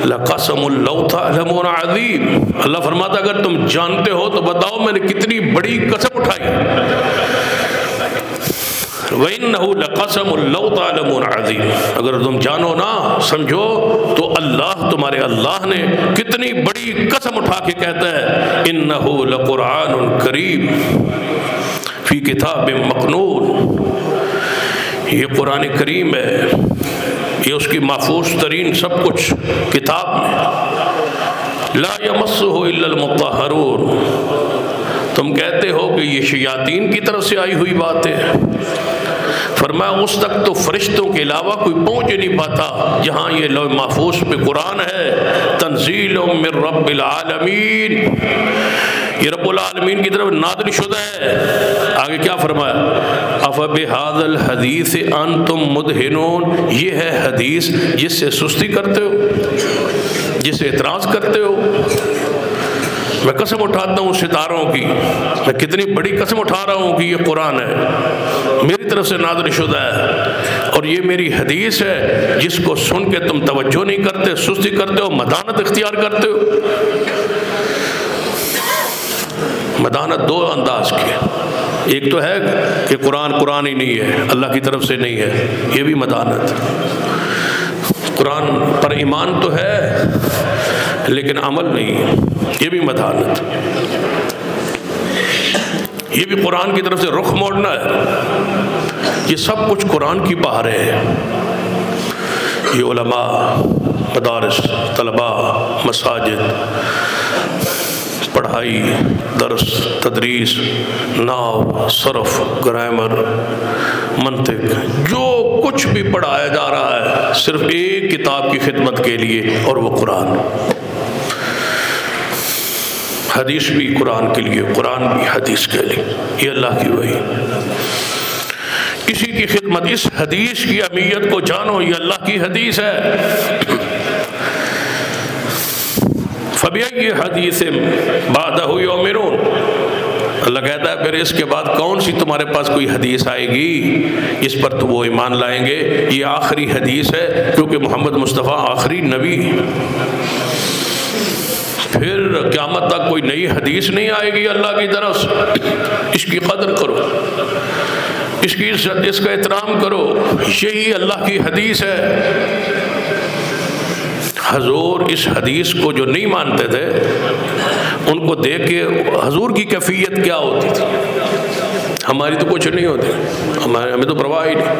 لَقَسَمٌ لَوْ تَعْلَمُونَ عَظِيمٌ، اللہ فرماتا ہے اگر تم جانتے ہو تو بتاؤ میں نے کتنی بڑی قسم اٹھائی۔ وَإِنَّهُ لَقَسَمٌ لَوْ تَعْلَمُونَ عَظِيمٌ، اگر تم جانو نا سمجھو تو اللہ تمہارے اللہ نے کتنی بڑی قسم اٹھا کے کہتا ہے إِنَّهُ لَقُرْآنٌ كَرِيمٌ فی کتاب مکنون، یہ قرآن کریم ہے، یہ اس کی محفوظ ترین سب کچھ کتاب میں، لا یمسہ الا المطہرون، تم کہتے ہو کہ یہ شیاطین کی طرف سے آئی ہوئی بات ہے، فرمایا اس تک تو فرشتوں کے علاوہ کوئی پہنچ نہیں پاتا جہاں یہ لوح محفوظ پہ قرآن ہے، تنزیل من رب العالمین، یہ رب العالمین کی طرف نازل شدہ ہے۔ آگے کیا فرمایا؟ افبہذا الحدیث انتم مدہنون، یہ ہے حدیث جس سے سستی کرتے ہو، جس سے اعتراض کرتے ہو۔ میں قسم اٹھاتا ہوں ستاروں کی، میں کتنی بڑی قسم اٹھا رہا ہوں کہ یہ قرآن ہے، میری طرف سے نازل شدہ ہے، اور یہ میری حدیث ہے جس کو سن کے تم توجہ نہیں کرتے، سستی کرتے ہو، مدانت اختیار کرتے ہو۔ مدانت دو انداز کی، ایک تو ہے کہ قرآن ہی نہیں ہے، اللہ کی طرف سے نہیں ہے، یہ بھی مدانت۔ قرآن پر ایمان تو ہے لیکن عمل نہیں ہے، یہ بھی مدانت۔ یہ بھی قرآن کی طرف سے رخ موڑنا ہے، یہ سب کچھ قرآن کی بہاریں ہیں۔ یہ علماء، مدارس، طلباء، مساجد، پڑھائی، درس، تدریس، نحو، صرف، گرامر، منطق، جو کچھ بھی پڑھایا جا رہا ہے صرف ایک کتاب کی خدمت کے لیے، اور وہ قرآن۔ حدیث بھی قرآن کے لیے، قرآن بھی حدیث کے لیے، یہ اللہ کی وحی۔ اسی کی خدمت، اس حدیث کی اہمیت کو جانو، یہ اللہ کی حدیث ہے۔ فَبِأَيِّ حَدِيثٍ بَعْدَهُ يُؤْمِنُونَ، اللہ کہتا ہے پھر اس کے بعد کون سی تمہارے پاس کوئی حدیث آئے گی اس پر تو وہ ایمان لائیں گے۔ یہ آخری حدیث ہے کیونکہ محمد مصطفیٰ آخری نبی، پھر قیامت تک کوئی نئی حدیث نہیں آئے گی اللہ کی طرف سے۔ اس کی قدر کرو، اس کی عزت، اس کا احترام کرو، یہی اللہ کی حدیث ہے۔ حضور اس حدیث کو جو نہیں مانتے تھے ان کو دیکھ کے حضور کی کیفیت کیا ہوتی تھی؟ ہماری تو کچھ نہیں ہوتی، ہمیں تو پرواہ ہی نہیں،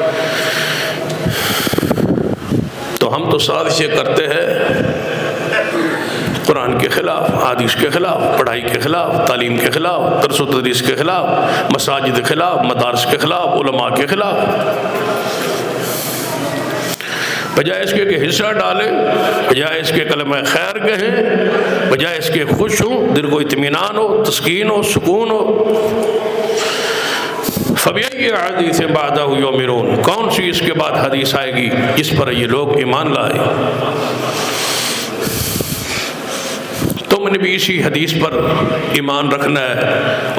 تو ہم تو سازشیں کرتے ہیں قرآن کے خلاف، حدیث کے خلاف، پڑھائی کے خلاف، تعلیم کے خلاف، درس و تدریس کے خلاف، مساجد کے خلاف، مدارس کے خلاف، علماء کے خلاف، بجائے اس کے کہ حصہ ڈالیں، بجائے اس کے کلمہ خیر کہیں، بجائے اس کے خوش ہوں، دل کو اطمینان ہو، تسکین ہو، سکون ہو۔ فَبِأَيِّ حَدِيثٍ بَعْدَهُ يُؤْمِنُونَ، کون سی اس کے بعد حدیث آئے گی جس پر یہ لوگ ایمان لائے؟ تم نے بھی اسی حدیث پر ایمان رکھنا ہے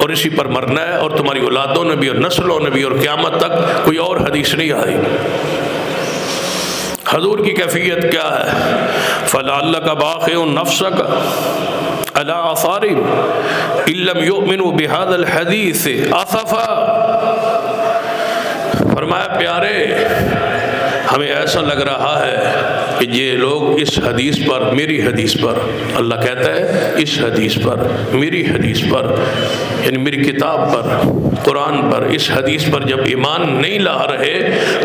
اور اسی پر مرنا ہے، اور تمہاری اولادوں نے بھی اور نسلوں نے بھی، اور قیامت تک کوئی اور حدیث نہیں آئی۔ حضور کی کیفیت کیا ہے؟ فَلَعَلَّكَ بَاخِعٌ نَفْسَكَ عَلَىٰ آثَارِهِمْ إِن لَّمْ يُؤْمِنُوا بِهَذَا الْحَدِيثِ آسَفًا، فرمایا پیارے ہمیں ایسا لگ رہا ہے کہ یہ لوگ اس حدیث پر، میری حدیث پر، اللہ کہتا ہے اس حدیث پر، میری حدیث پر، یعنی میری کتاب پر، قرآن پر، اس حدیث پر جب ایمان نہیں لا رہے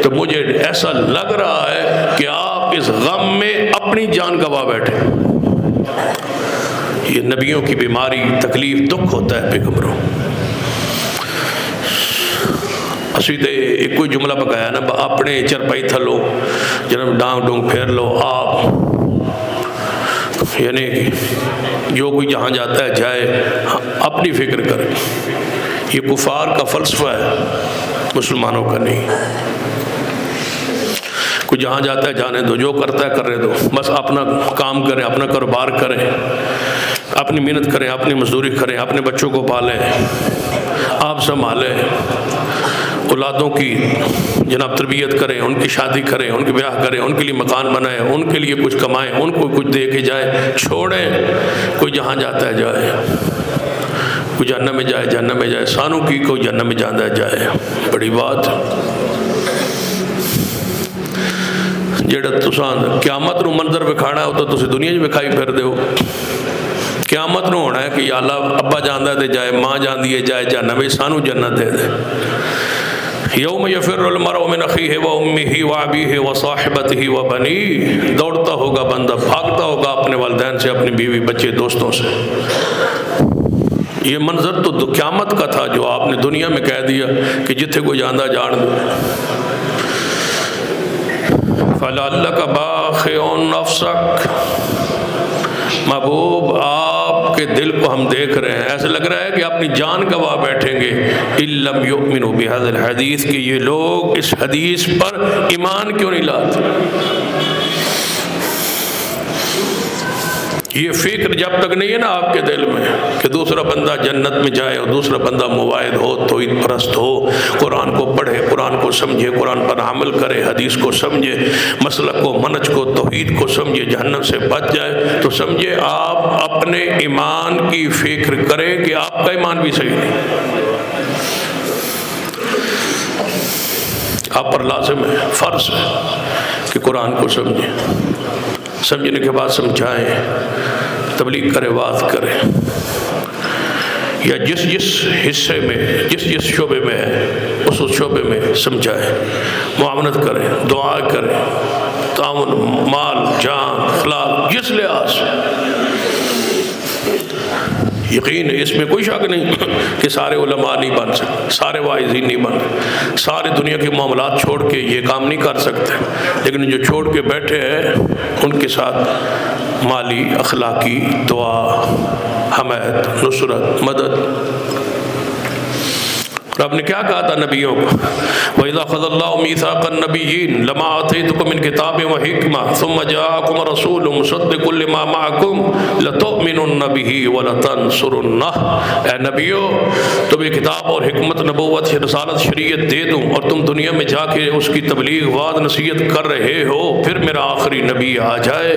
تو مجھے ایسا لگ رہا ہے کہ آپ اس غم میں اپنی جان گنوا بیٹھے۔ یہ نبیوں کی بیماری، تکلیف، دکھ ہوتا ہے پیغمبروں۔ اسی تے ایک کوئی جملہ پکایا نا، اپنے چرپائی تھلو جناب ڈانگ ڈونگ پھیر لو آپ، یعنی جو کوئی جہاں جاتا ہے جائے، اپنی فکر کرے۔ یہ کفار کا فلسفہ ہے، مسلمانوں کا نہیں۔ کوئی جہاں جاتا ہے جانے دو، جو کرتا ہے کرنے دو، بس اپنا کام کریں، اپنا کاروبار کریں، اپنی محنت کریں، اپنی مزدوری کریں، اپنے بچوں کو پالیں، آپ سنبھالیں، اولادوں کی جناب تربیت کریں، ان کی شادی کریں، ان کے بیاہ کریں، ان کے لیے مکان بنائیں، ان کے لیے کچھ کمائیں، ان کو کچھ دے کے جائیں، چھوڑیں۔ کوئی جہاں جاتا ہے جائے، کوئی جہنم میں جائے، جہنم میں جائے، سانوں کی کوئی جہنم میں جانا ہے جائے، بڑی بات۔ جیڑا تساں قیامت نو منظر وکھانا ہو تو تسی دنیا جو وکھائی پھر دے ہو۔ قیامت نو ہونا ہے کہ یا اللہ ابا جاندہ دے جائے، ماں جاندی ہے جائے جہنم میں، سانو جنت دے دے۔ یوم یفر المرء من اخیہ و امہ و ابیہ و صاحبتہ و بنیہ، دوڑتا ہوگا بندہ، بھاگتا ہوگا اپنے والدین سے، اپنی بیوی بچے دوستوں سے۔ یہ منظر تو قیامت کا تھا جو آپ نے دنیا میں کہہ دیا کہ جتھے کو جاندہ جان دو۔ فَلَعَلَّكَ بَاخِعٌ نَفْسَكَ، محبوب آپ کے دل کو ہم دیکھ رہے ہیں، ایسا لگ رہا ہے کہ اپنی جان گوا بیٹھیں گے۔ إِن لَّمْ يُؤْمِنُوا بِهَذَا الْحَدِيثِ، کہ یہ لوگ اس حدیث پر ایمان کیوں نہیں لاتے؟ یہ فکر جب تک نہیں ہے نا آپ کے دل میں کہ دوسرا بندہ جنت میں جائے اور دوسرا بندہ موحد ہو، توحید پرست ہو، قرآن کو پڑھے، قرآن کو سمجھے، قرآن پر عمل کرے، حدیث کو سمجھے، مسلک کو، منہج کو، توحید کو سمجھے، جہنم سے بچ جائے، تو سمجھے آپ اپنے ایمان کی فکر کریں کہ آپ کا ایمان بھی صحیح نہیں۔ آپ پر لازم ہے، فرض ہے کہ قرآن کو سمجھیں، سمجھنے کے بعد سمجھائیں، تبلیغ کرے، واعظ کرے، یا جس حصے میں، جس شعبے میں ہے اس شعبے میں سمجھائیں، معاونت کریں، دعا کریں، تعاون، مال، جان، اخلاق، جس لحاظ سے۔ یقین ہے اس میں کوئی شک نہیں کہ سارے علماء نہیں بن سکتے، سارے واعظین نہیں بن سکتے، سارے دنیا کے معاملات چھوڑ کے یہ کام نہیں کر سکتے، لیکن جو چھوڑ کے بیٹھے ہیں ان کے ساتھ مالی، اخلاقی، دعا، حمایت، نصرت، مدد۔ رب نے کیا کہا تھا نبیوں کو؟ وَإِذَا خَذَ اللَّهُ مِيثَاقَ النَّبِيِّينَ لَمَا آتَيْتُكُم مِّن كِتَابٍ وَحِكْمَةٍ ثُمَّ جَاءَكُمْ رَسُولٌ مُصَدِّقٌ لِّمَا مَعَكُمْ لَتُؤْمِنُنَّ بِهِ وَلَتَنصُرُنَّهُ، اے نبیو تمہیں کتاب اور حکمت، نبوت، رسالت، شریعت دے دوں اور تم دنیا میں جا کے اس کی تبلیغ، وعظ، نصیحت کر رہے ہو، پھر میرا آخری نبی آ جائے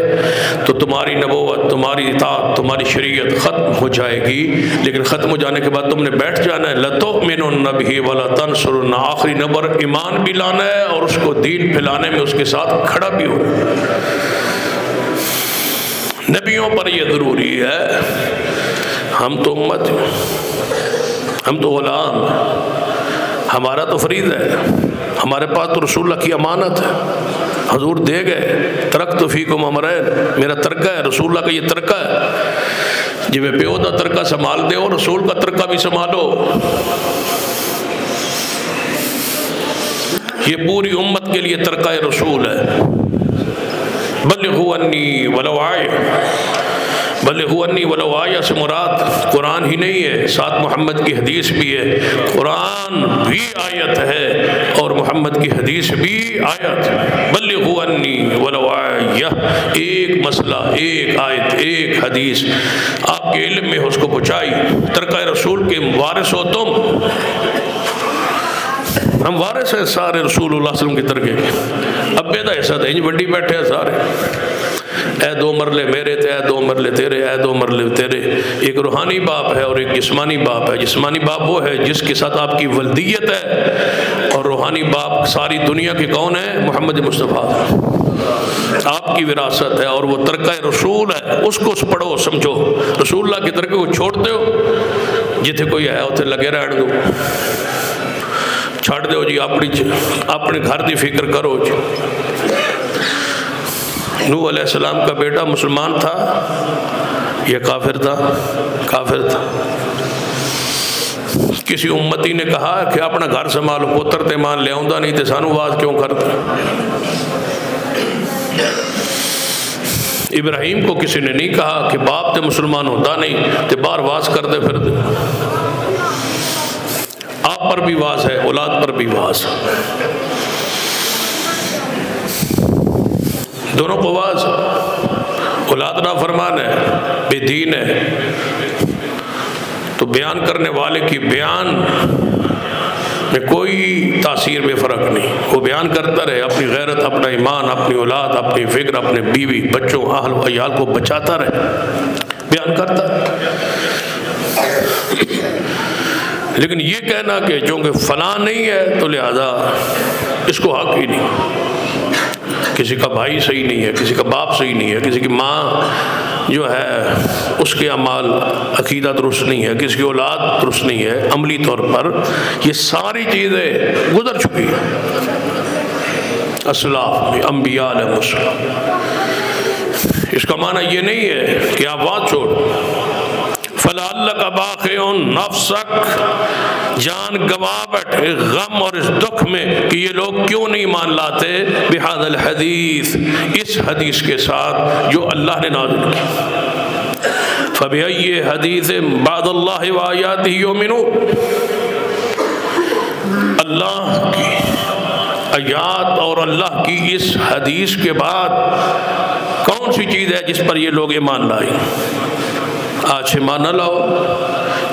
تو تمہاری نبوت، تمہاری اطاعت، تمہاری شریعت ختم ہو جائے گی، لیکن ختم ہو جانے کے بعد تم نے بیٹھ جانا ہے۔ لَتُؤْمِنُنَّ بہ ولا تنصرن، آخری نمبر ایمان بھی لانا ہے اور اس کو دین پھیلانے میں اس کے ساتھ کھڑا بھی ہو۔ نبیوں پر یہ ضروری ہے، ہم تو امت ہیں، ہم تو غلام ہیں، ہمارا تو فرید ہے، ہمارے پاس تو رسول اللہ کی امانت ہے، حضور دے گئے ترکت فیکم امرین، میرا ترکہ ہے، رسول اللہ کا یہ ترکہ ہے، جی میں پیو دا ترکہ سنبھال دے ہو، رسول کا ترکہ بھی سنبھالو۔ یہ پوری امت کے لیے ترکہ رسول ہے۔ بلغوا انی ولو آیہ، بلغوا انی ولو آیہ سے مراد قرآن ہی نہیں ہے، ساتھ محمد کی حدیث بھی ہے، قرآن بھی آیت ہے اور محمد کی حدیث بھی آیت۔ بلغوا انی ولو آیہ، ایک مسئلہ، ایک آیت، ایک حدیث آپ کے علم میں اس کو پہنچائی۔ ترکہ رسول کے وارث ہو تم، ہم وارث ہیں سارے رسول اللہ صلی اللہ علیہ وسلم کی ترکے کے۔ اب بیدہ ایسا تھا، انج بڑی بیٹھے ہیں سارے، اے دو مرلے میرے تھے، اے دو مرلے تیرے، اے دو مرلے تیرے۔ ایک روحانی باپ ہے اور ایک جسمانی باپ ہے۔ جسمانی باپ وہ ہے جس کے ساتھ آپ کی ولدیت ہے، اور روحانی باپ ساری دنیا کے کون ہے؟ محمد مصطفیٰ، آپ کی وراثت ہے، اور وہ ترکہ رسول ہے، اس کو پڑھو سمجھو۔ رسول اللہ کے ترکے کو چھوڑتے ہو، جتھے کوئی ہے اتھے لگے رہن دو، چھاڑ دو جی، اپنے گھر دی فکر کرو جی۔ نوح علیہ السلام کا بیٹا مسلمان تھا یا کافر تھا؟ کافر تھا۔ کسی امتی نے کہا کہ اپنا گھر سنبھالو، پتر تے مان لے آؤں نہیں تے سانو واز کیوں کرتا؟ ابراہیم کو کسی نے نہیں کہا کہ باپ تے مسلمان ہوتا نہیں تے باہر واز کر دے پھر دے۔ آپ پر بھی واز ہے، اولاد پر بھی واز، دونوں کو واز۔ اولاد نافرمان ہے، بے دین ہے، تو بیان کرنے والے کی بیان میں کوئی تاثیر میں فرق نہیں، وہ بیان کرتا رہے، اپنی غیرت، اپنا ایمان، اپنی اولاد، اپنی فکر، اپنے بیوی بچوں اہل و عیال کو بچاتا رہے، بیان کرتا رہے۔ لیکن یہ کہنا کہ چونکہ فلاں نہیں ہے تو لہذا اس کو حق ہی نہیں، کسی کا بھائی صحیح نہیں ہے، کسی کا باپ صحیح نہیں ہے، کسی کی ماں جو ہے اس کے اعمال عقیدہ درست نہیں ہے، کسی کی اولاد درست نہیں ہے، عملی طور پر یہ ساری چیزیں گزر چکی ہیں اسلاف میں، انبیاء علیہ السلام۔ اس کا معنی یہ نہیں ہے کہ آپ وہاں چھوڑ فَلَعَلَّكَ بَاخِعٌ نَفْسَكَ، جان گوا بیٹھے غم اور اس دکھ میں کہ یہ لوگ کیوں نہیں مان لاتے بِهَذَا الْحَدِيثِ، اس حدیث کے ساتھ جو اللہ نے نازل کی۔ فَبِأَيِّ حَدِيثٍ بَعْدَ اللَّهِ وَآيَاتِهِ يُؤْمِنُونَ، اللہ کی آیات اور اللہ کی اس حدیث کے بعد کون سی چیز ہے جس پر یہ لوگ ایمان لائیں؟ آج سے ایمان نہ لاؤ،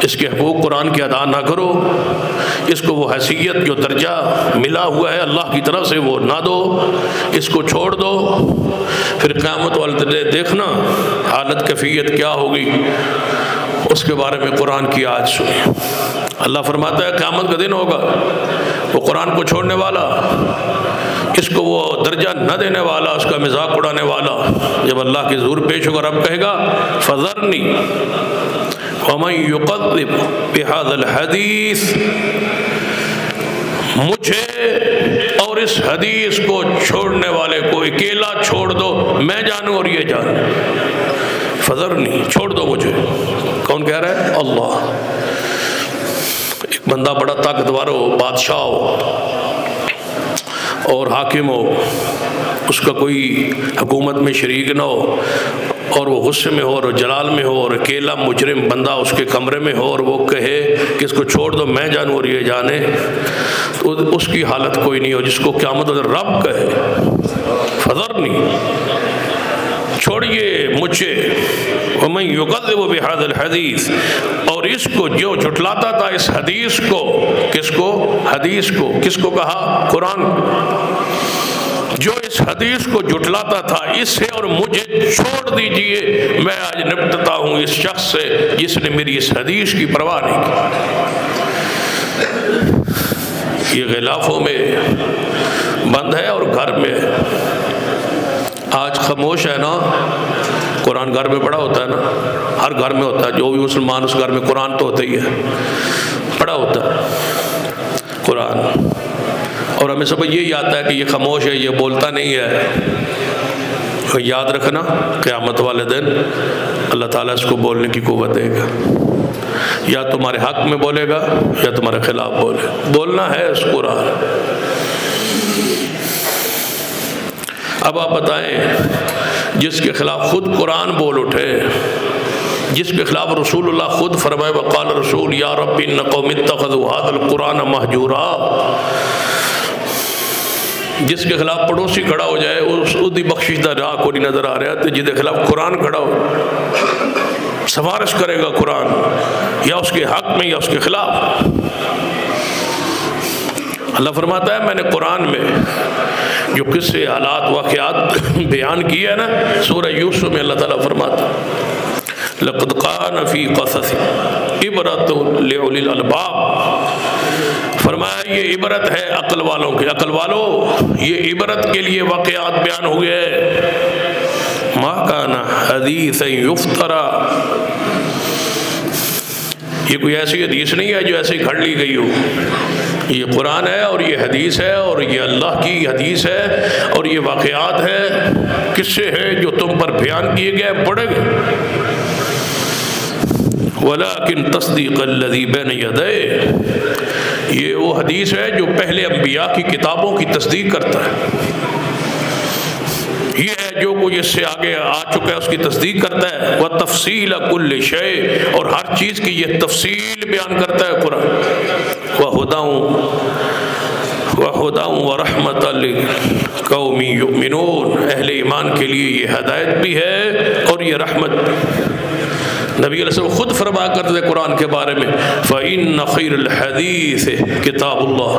اس کے حقوق قرآن کی ادا نہ کرو، اس کو وہ حیثیت جو درجہ ملا ہوا ہے اللہ کی طرف سے وہ نہ دو، اس کو چھوڑ دو، پھر قیامت والے دیکھنا حالت کیفیت کیا ہوگی، اس کے بارے میں قرآن کی آج سنیں۔ اللہ فرماتا ہے قیامت کا دن ہوگا، وہ قرآن کو چھوڑنے والا، اس کو وہ درجہ نہ دینے والا، اس کا مذاق اڑانے والا، جب اللہ کی حضور پیش ہوگا رب کہے گا فَذَرْنِي وَمَنْ يُقَذِّبْ بِهَذَا الْحَدِيثِ، مجھے اور اس حدیث کو چھوڑنے والے کو اکیلا چھوڑ دو، میں جانوں اور یہ جانوں۔ فَذَرْنِي، چھوڑ دو مجھے۔ کون کہہ رہا ہے؟ اللہ۔ ایک بندہ بڑا طاقتور ہو، بادشاہ ہو اور حاکم ہو، اس کا کوئی حکومت میں شریک نہ ہو، اور وہ غصے میں ہو اور جلال میں ہو، اور اکیلا مجرم بندہ اس کے کمرے میں ہو اور وہ کہے کہ اس کو چھوڑ دو میں جانوں اور یہ جانے، تو اس کی حالت کوئی نہیں ہو جس کو قیامت رب کہے فَذَرْنِي، چھوڑیے مجھے، وَمَنْ يُقَذِّبُ بِهَذَا الْحَدِيثِ، اور اس کو جو جھٹلاتا تھا اس حدیث کو، کس کو؟ حدیث کو، کس کو کہا؟ قرآن، جو اس حدیث کو جھٹلاتا تھا اس سے اور مجھے چھوڑ دیجئے، میں آج نپٹتا ہوں اس شخص سے جس نے میری اس حدیث کی پرواہ نہیں کی۔ یہ غلافوں میں بند ہے اور گھر میں ہے۔ آج خاموش ہے نا، قرآن گھر میں پڑھا ہوتا ہے نا، ہر گھر میں ہوتا ہے، جو بھی مسلمان اس گھر میں قرآن تو ہوتا ہی ہے، پڑھا ہوتا ہے قرآن، اور ہمیں سمجھ یہی آتا ہے کہ یہ خاموش ہے، یہ بولتا نہیں ہے۔ یاد رکھنا قیامت والے دن اللہ تعالیٰ اس کو بولنے کی قوت دے گا، یا تمہارے حق میں بولے گا یا تمہارے خلاف بولنا ہے اس قرآن۔ اب آپ بتائیں، جس کے خلاف خود قرآن بول اٹھے، جس کے خلاف رسول اللہ خود فرمائے وقال رسول یا رب ان قوم اتخذوا هذا القرآن مہجورا، جس کے خلاف پڑوسی کھڑا ہو جائے اس دی بخشش دا راہ کو نہیں نظر آ رہا، تو جس کے خلاف قرآن کھڑا ہو سفارش کرے گا قرآن، یا اس کے حق میں یا اس کے خلاف۔ اللہ فرماتا ہے میں نے قرآن میں جو قصے حالات واقعات بیان کیے ہیں نا، سورہ یوسف میں اللہ تعالیٰ فرماتا ہے لقد کان فی قصص عبرۃ لأولی الالباب، فرمایا یہ عبرت ہے عقل والوں کی، عقل والو یہ عبرت کے لیے واقعات بیان ہوئے، ما کان حدیثا یفترا، یہ کوئی ایسی حدیث نہیں ہے جو ایسے ہی گھڑ لی گئی ہو، یہ قرآن ہے اور یہ حدیث ہے اور یہ اللہ کی حدیث ہے اور یہ واقعات ہے، قصے ہیں جو تم پر بیان کیے گئے، پڑھے گئے۔ وَلَكِن تَصْدِيقَ الَّذِي بَيْنَ يَدَيْهِ، یہ وہ حدیث ہے جو پہلے انبیاء کی کتابوں کی تصدیق کرتا ہے، یہ ہے جو کوئی اس سے آگے آ چکا ہے اس کی تصدیق کرتا ہے، وَتَفْصِيلَ كُلِّ شَيْءٍ، اور ہر چیز کی یہ تفصیل بیان کرتا ہے قرآن، وَهُدًى وَرَحْمَةً لِقَوْمٍ يُؤْمِنُونَ، اہل ایمان کے لیے یہ ہدایت بھی ہے اور یہ رحمت بھی۔ نبی علیہ السلام خود فرما کرتے تھے قرآن کے بارے میں فَإِنَّ خَيْرَ الْحَدِيثِ کتاب اللہ،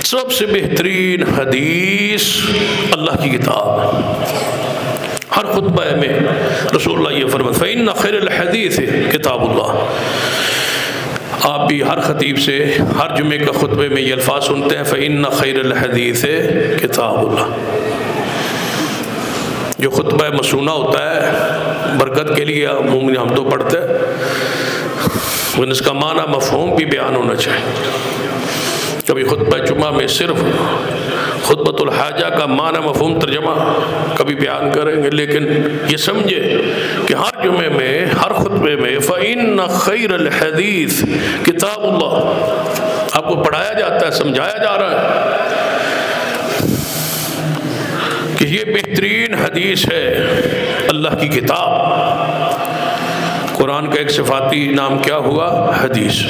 سب سے بہترین حدیث اللہ کی کتاب ہے۔ ہر خطبہ میں رسول اللہ یہ فرماتے فَإِنَّ خَيْرَ الْحَدِيثِ کتاب اللہ، آپ بھی ہر خطیب سے ہر جمعے کا خطبے میں یہ الفاظ سنتے ہیں فَإِنَّ خَيْرَ الْحَدِيثِ کتاب اللہ۔ جو خطبہ مسنونہ ہوتا ہے برکت کے لیے عموماً ہم تو پڑھتے ہیں، لیکن اس کا معنی مفہوم بھی بیان ہونا چاہیے۔ کبھی خطبہ جمعہ میں صرف خطبۃ الحاجہ کا معنی مفہوم ترجمہ کبھی بیان کریں گے، لیکن یہ سمجھے کہ ہر جمعے میں ہر خطبے میں فَإِنَّ خَيْرَ الْحَدِيثِ کتاب اللہ آپ کو پڑھایا جاتا ہے، سمجھایا جا رہا ہے کہ یہ بہترین حدیث ہے اللہ کی کتاب۔ قرآن کا ایک صفاتی نام کیا ہوا؟ حدیث۔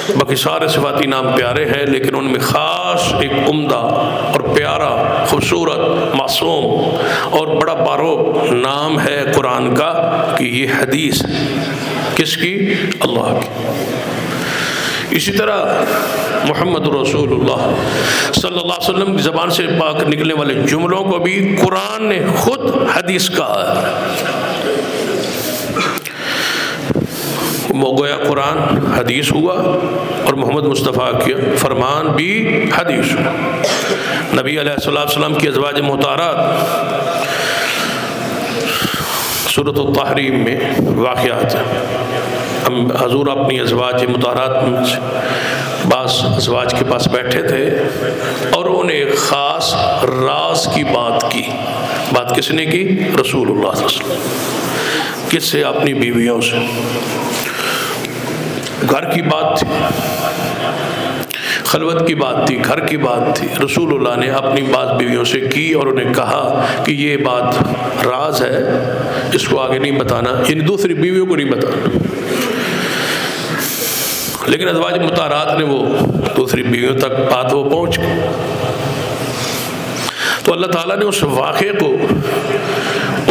باقی سارے صفاتی نام پیارے ہیں، لیکن ان میں خاص ایک عمدہ اور پیارا، خوبصورت، معصوم اور بڑا باروق نام ہے قرآن کا کہ یہ حدیث کس کی؟ اللہ کی۔ اسی طرح محمد رسول اللہ صلی اللہ علیہ وسلم کی زبان سے پاک نکلنے والے جملوں کو بھی قرآن نے خود حدیث کہا ہے۔ گویا قرآن حدیث ہوا اور محمد مصطفیٰ کے فرمان بھی حدیث ہوا۔ نبی علیہ السلام کی ازواج مطہرات سورۃ التحریم میں واقعات ہیں، حضور اپنی ازواج مطہرات میں بعض ازواج کے پاس بیٹھے تھے اور انہوں نے ایک خاص راز کی بات کی۔ بات کس نے کی؟ رسول اللہ صلی اللہ علیہ وسلم۔ کس سے؟ اپنی بیویوں سے۔ گھر کی بات تھی، خلوت کی بات تھی، گھر کی بات تھی۔ رسول اللہ نے اپنی بات بیویوں سے کی اور انہیں کہا کہ یہ بات راز ہے، اس کو آگے نہیں بتانا، یعنی دوسری بیویوں کو نہیں بتانا۔ لیکن ازواج مطہرات نے وہ دوسری بیویوں تک بات وہ پہنچ گئی، تو اللہ تعالیٰ نے اس واقعے کو،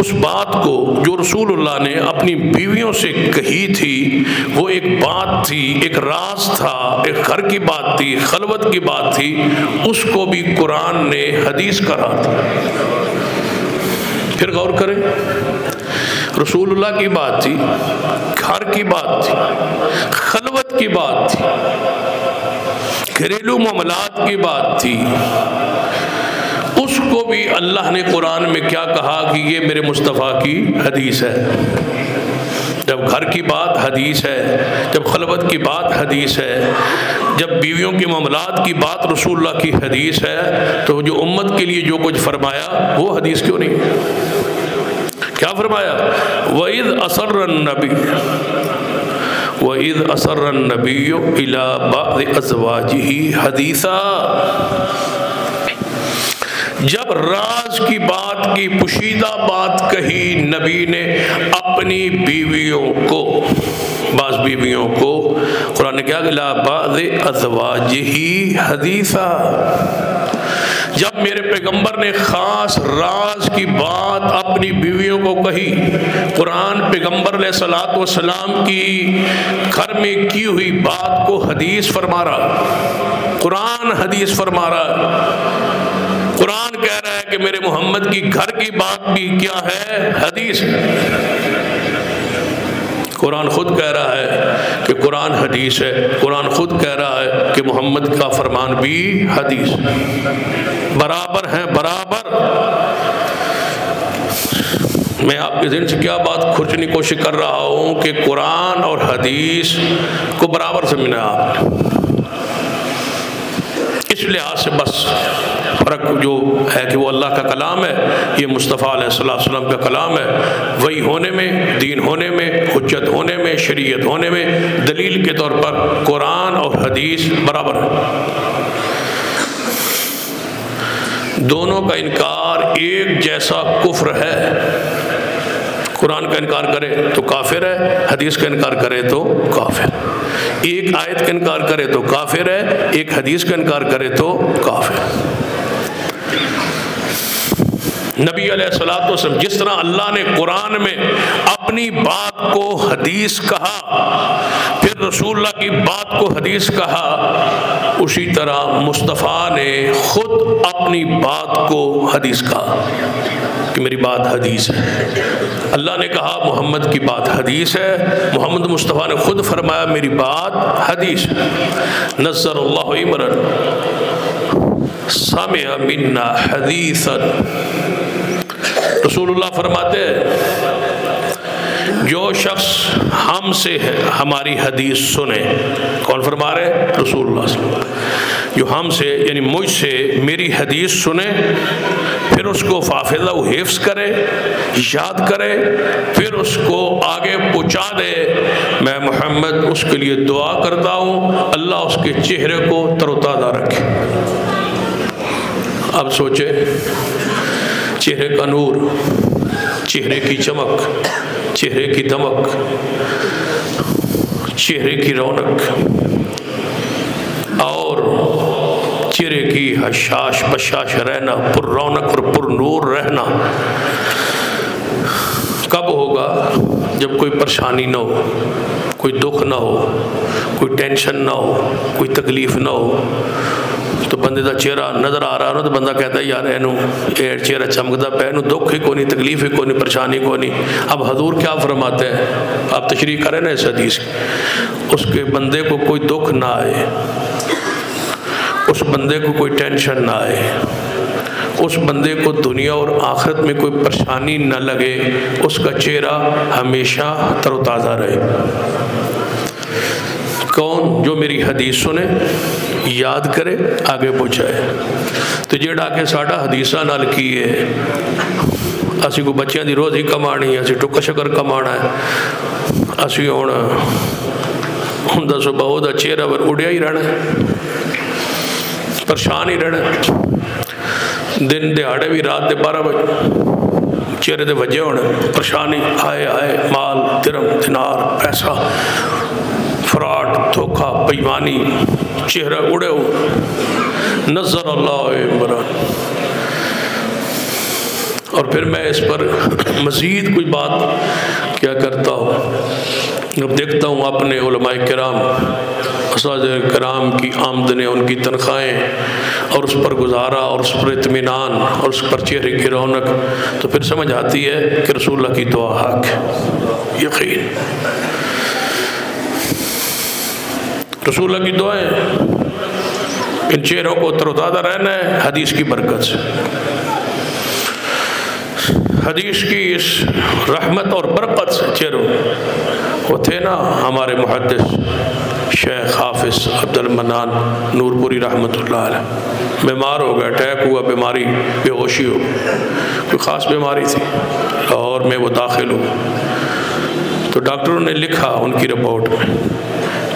اس بات کو جو رسول اللہ نے اپنی بیویوں سے کہی تھی، وہ ایک بات تھی، ایک راز تھا، ایک گھر کی بات تھی، خلوت کی بات تھی، اس کو بھی قرآن نے حدیث کرا تھا۔ پھر غور کریں، رسول اللہ کی بات تھی، گھر کی بات تھی، خلوت کی بات تھی، گھریلو معاملات کی بات تھی، اس کو بھی اللہ نے قرآن میں کیا کہا کہ یہ میرے مصطفیٰ کی حدیث ہے۔ جب گھر کی بات حدیث ہے، جب خلوت کی بات حدیث ہے، جب بیویوں کے معاملات کی بات رسول اللہ کی حدیث ہے، تو جو امت کے لیے جو کچھ فرمایا وہ حدیث کیوں نہیں؟ کیا فرمایا؟ وَإِذْ أَسَرَّ النَّبِيُّ إِلَىٰ بَعْضِ أَزْوَاجِهِ حَدِيثًا، جب راز کی بات کی، پوشیدہ بات کہی نبی نے اپنی بیویوں کو، بعض بیویوں کو، قرآن نے کیا کہ بعض ازواجہ حدیثا، جب میرے پیغمبر نے خاص راز کی بات اپنی بیویوں کو کہی، قرآن پیغمبر علیہ الصلوۃ والسلام کی گھر میں کی ہوئی بات کو حدیث فرما رہا، قرآن حدیث فرما رہا۔ قرآن کہہ رہا ہے کہ میرے محمد کی گھر کی بات بھی کیا ہے؟ حدیث ہے۔ قرآن خود کہہ رہا ہے کہ قرآن حدیث ہے، قرآن خود کہہ رہا ہے کہ محمد کا فرمان بھی حدیث، برابر ہیں، برابر۔ میں آپ کے ذہن سے کیا بات کھرچنے کی کوشش کر رہا ہوں کہ قرآن اور حدیث کو برابر سمجھنا آپ نے، اس لحاظ سے بس فرق جو ہے کہ وہ اللہ کا کلام ہے، یہ مصطفیٰ علیہ السلام کا کلام ہے، وہی ہونے میں، دین ہونے میں، حجت ہونے میں، شریعت ہونے میں، دلیل کے طور پر قرآن اور حدیث برابر ہے۔ دونوں کا انکار ایک جیسا کفر ہے، قرآن کا انکار کرے تو کافر ہے، حدیث کا انکار کرے تو کافر، ایک آیت کا انکار کرے تو کافر ہے، ایک حدیث کا انکار کرے تو کافر۔ نبی علیہ الصلوۃ والسلام جس طرح اللہ نے قرآن میں اپنی بات کو حدیث کہا، پھر رسول اللہ کی بات کو حدیث کہا، اسی طرح مصطفیٰ نے خود اپنی بات کو حدیث کہا کہ میری بات حدیث ہے۔ اللہ نے کہا محمد کی بات حدیث ہے، محمد مصطفیٰ نے خود فرمایا میری بات حدیث ہے۔ نظر اللہ عمرن سمع منا حدیثا، رسول اللہ فرماتے ہیں جو شخص ہم سے ہے ہماری حدیث سنے، کون فرما رہے؟ رسول اللہ صلی اللہ علیہ وسلم، جو ہم سے یعنی مجھ سے میری حدیث سنے، پھر اس کو حافظہ و حفظ کرے، یاد کرے، پھر اس کو آگے پہنچا دے، میں محمد اس کے لیے دعا کرتا ہوں اللہ اس کے چہرے کو تر و تازہ رکھے۔ اب سوچے، چہرے کا نور، چہرے کی چمک، چہرے کی دمک، چہرے کی رونق اور چہرے کی حشاش بشاش رہنا، پر رونق اور پر نور رہنا کب ہوگا؟ جب کوئی پریشانی نہ ہو، کوئی دکھ نہ ہو، کوئی ٹینشن نہ ہو، کوئی تکلیف نہ ہو، تو بندے دا چہرہ نظر آ رہا ہو تو بندہ کہتا ہے یار اینو چہرہ چمکتا پہ، اینو دکھ ہی کوئی نہیں، تکلیف ہی کوئی نہیں، پریشانی کوئی نہیں۔ اب حضور کیا فرماتے ہیں؟ آپ تشریح کریں نا اس حدیث کی، اس کے بندے کو کوئی دکھ نہ آئے، اس بندے کو کوئی ٹینشن نہ آئے، اس بندے کو دنیا اور آخرت میں کوئی پریشانی نہ لگے، اس کا چہرہ ہمیشہ تر و تازہ رہے۔ کون؟ جو میری حدیث سنے، یاد کرے، آگے پہنچائے۔ تو جیڑا کہ ساڈا حدیثاں نال کیے، اسی کو بچیاں دی روزی کمانی ہے، اسی ٹکا شکر کمانا ہے، اسی ہن دا صبح دا چہرہ پر اڑیا ہی رہنا ہے، پریشان ہی رہنا ہے، دن دہاڑے بھی رات دے 12 بجے چہرے دے وجے ہونے، پریشانی، آئے آئے، مال، درم، دینار، پیسہ، فراڈ، دھوکہ، بےایمانی، چہرہ اڑے ہو، نظر اللہ عمران۔ اور پھر میں اس پر مزید کوئی بات کیا کرتا ہوں، اب دیکھتا ہوں اپنے علماء کرام اساتذہ کرام کی آمدنیں، ان کی تنخواہیں، اور اس پر گزارا اور اس پر اطمینان اور اس پر چہرے کی رونق، تو پھر سمجھ آتی ہے کہ رسول اللہ کی دعا حق ہے۔ یقین رسول اللہ کی دعائیں، ان چہروں کو تر و تازہ رہنا ہے حدیث کی برکت سے۔ حدیث کی اس رحمت اور برکت سے چہروں، وہ تھے نا ہمارے محدث شیخ حافظ عبد المنان نور پوری رحمۃ اللہ علیہ، بیمار ہو گیا، اٹیک ہوا، بیماری بے ہوشی ہو، کوئی خاص بیماری تھی، لاہور میں وہ داخل ہو، تو ڈاکٹروں نے لکھا ان کی رپورٹ میں